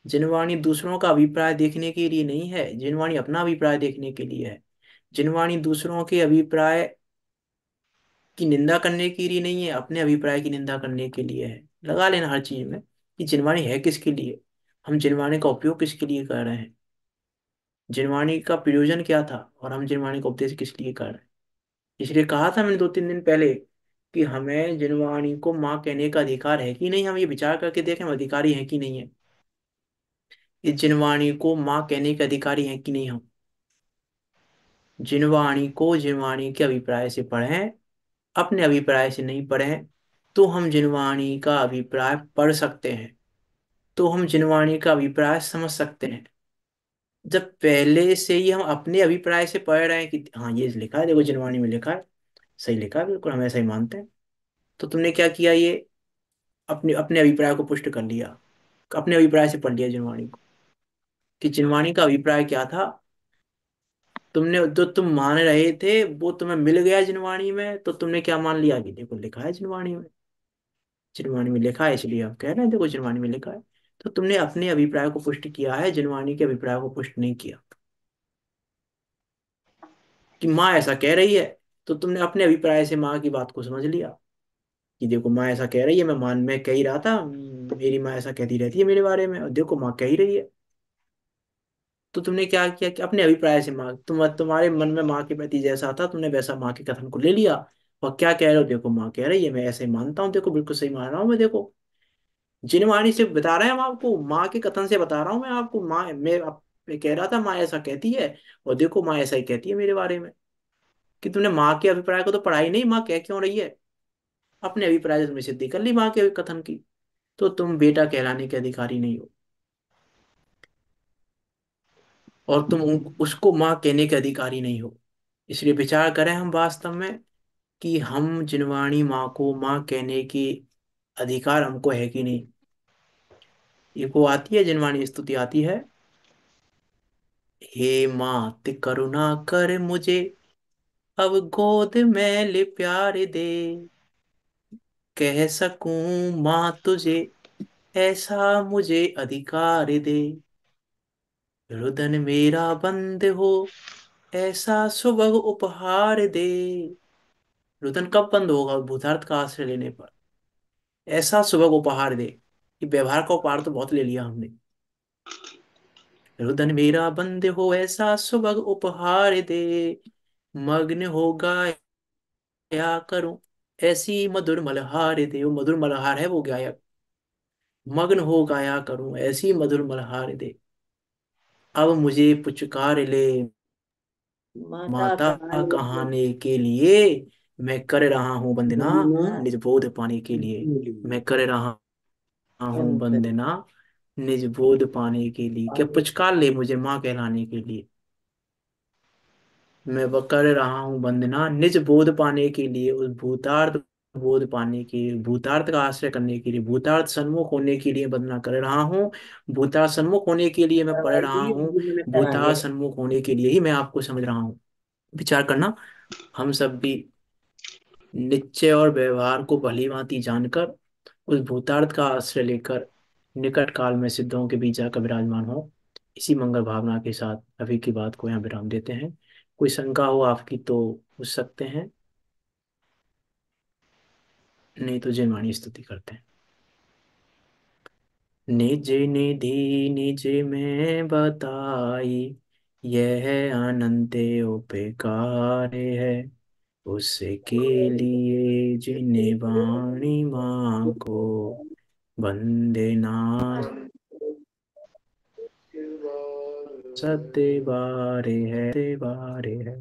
जिनवाणी दूसरों का अभिप्राय देखने के लिए नहीं है, जिनवाणी अपना अभिप्राय देखने के लिए है। जिनवाणी दूसरों के अभिप्राय की निंदा करने के लिए नहीं है, अपने अभिप्राय की निंदा करने के लिए है। लगा लेना हर चीज में कि जिनवाणी है किसके लिए, हम जिनवाणी का उपयोग किसके लिए कर रहे हैं, जिनवाणी का प्रयोजन क्या था, और हम जिनवाणी का उपदेश किस लिए कर रहे हैं। इसलिए कहा था मैंने 2-3 दिन पहले कि हमें जिनवाणी को माँ कहने का अधिकार है कि नहीं, हम ये विचार करके देखें हम अधिकारी हैं कि नहीं है। इस जिनवाणी को माँ कहने के अधिकारी हैं कि नहीं हम। जिनवाणी को जिनवाणी के अभिप्राय से पढ़ें, अपने अभिप्राय से नहीं पढ़ें, तो हम जिनवाणी का अभिप्राय पढ़ सकते हैं, तो हम जिनवाणी का अभिप्राय समझ सकते हैं। जब पहले से ही हम अपने अभिप्राय से पढ़ रहे हैं कि हाँ ये लिखा है, देखो जिनवाणी में लिखा है, सही लिखा है बिल्कुल, हम ऐसा ही मानते हैं। तो तुमने क्या किया, ये अपने अपने अभिप्राय को पुष्ट कर लिया, अपने अभिप्राय से पढ़ लिया जिनवाणी को, कि जिनवाणी का अभिप्राय क्या था। तुमने जो तुम मान रहे थे वो तुम्हें मिल गया जिनवाणी में, तो तुमने क्या मान लिया कि देखो लिखा है जिनवाणी में, जिनवाणी में लिखा है इसलिए हम कह रहे हैं देखो जिनवाणी में लिखा है। तो तुमने अपने अभिप्राय को पुष्ट किया है, जिनवाणी के अभिप्राय को पुष्ट नहीं किया। कि माँ ऐसा कह रही है, तो तुमने अपने अभिप्राय से माँ की बात को समझ लिया, कि देखो माँ ऐसा कह रही है, मैं कह ही रहा था, मेरी माँ ऐसा कहती रहती है मेरे बारे में, और देखो माँ कह ही रही है। तो तुमने क्या किया कि अपने अभिप्राय से माँ, तुम्हारे मन में माँ के प्रति जैसा था, तुमने वैसा माँ के कथन को ले लिया। और क्या कह रहे हो, देखो माँ कह रही है, मैं ऐसे ही मानता हूँ, देखो बिल्कुल सही मान रहा हूँ मैं, देखो जिनवाणी से बता रहे हैं हम आपको, माँ के कथन से बता रहा हूँ मैं आपको, माँ मैं कह रहा था माँ ऐसा कहती है, और देखो माँ ऐसा ही कहती है मेरे बारे में। कि तुमने माँ के अभिप्राय को तो पढ़ा ही नहीं, माँ कह क्यों रही है, अपने अभिप्राय से तुमने सिद्धि कर ली माँ के कथन की। तो तुम बेटा कहलाने के अधिकारी नहीं हो, और तुम उसको माँ कहने के अधिकारी नहीं हो। इसलिए विचार करें हम वास्तव में, कि हम जिनवाणी माँ को माँ कहने की अधिकार हमको है कि नहीं। ये को आती है जिनवाणी स्तुति आती है, हे मात करुणा कर मुझे, अब गोद में ले प्यार दे, कह सकूं माँ तुझे, ऐसा मुझे अधिकार दे, रुदन मेरा बंद हो, ऐसा सुबह उपहार दे। रुदन कब बंद होगा, भूतार्थ का आश्रय लेने पर। ऐसा सुबह उपहार दे, कि व्यवहार का उपहार तो बहुत ले लिया हमने। रुदन मेरा बंद हो, ऐसा सुबह उपहार दे, मग्न हो गाया करूं, ऐसी मधुर मल्हार दे। वो मधुर मल्हार है वो गायक, मग्न हो गाया करूं ऐसी मधुर मल्हार दे। अब मुझे पुचकार ले, माता माता कहानी के कहाने के लिए, मैं कर रहा हूँ वंदना, बिना निज बोध पाने के लिए। मैं कर रहा हूँ अंतर वंदना, निज बोध पाने के लिए, क्या पुचकार ले मुझे माँ कहलाने के लिए। मैं वह कर रहा हूँ वंदना निज बोध पाने के लिए, उस भूतार्थ बोध पाने के लिए, भूतार्थ का आश्रय करने के लिए, भूतार्थ सन्मुख होने के लिए वंदना कर रहा हूँ। भूतार्थ सन्मुख होने के लिए मैं पढ़ रहा करवाइए हूँ, जी मैंने कराई भूतार्थ है। सन्मुख होने के लिए ही मैं आपको समझ रहा हूँ। विचार करना, हम सब भी निश्चय और व्यवहार को भली भांति जानकर, उस भूतार्थ का आश्रय लेकर, निकट काल में सिद्धों के बीच जाकर विराजमान हो। इसी मंगल भावना के साथ अभी की बात को यहाँ विराम देते हैं। कोई शंका हो आपकी तो पूछ सकते हैं, नहीं तो जय वाणी स्तुति करते हैं। निज निधि निज में बताई, यह अनंत उपकार है, उसके लिए जिन्हें वाणी माँ को वंदना सत्य बारे है, बारे है।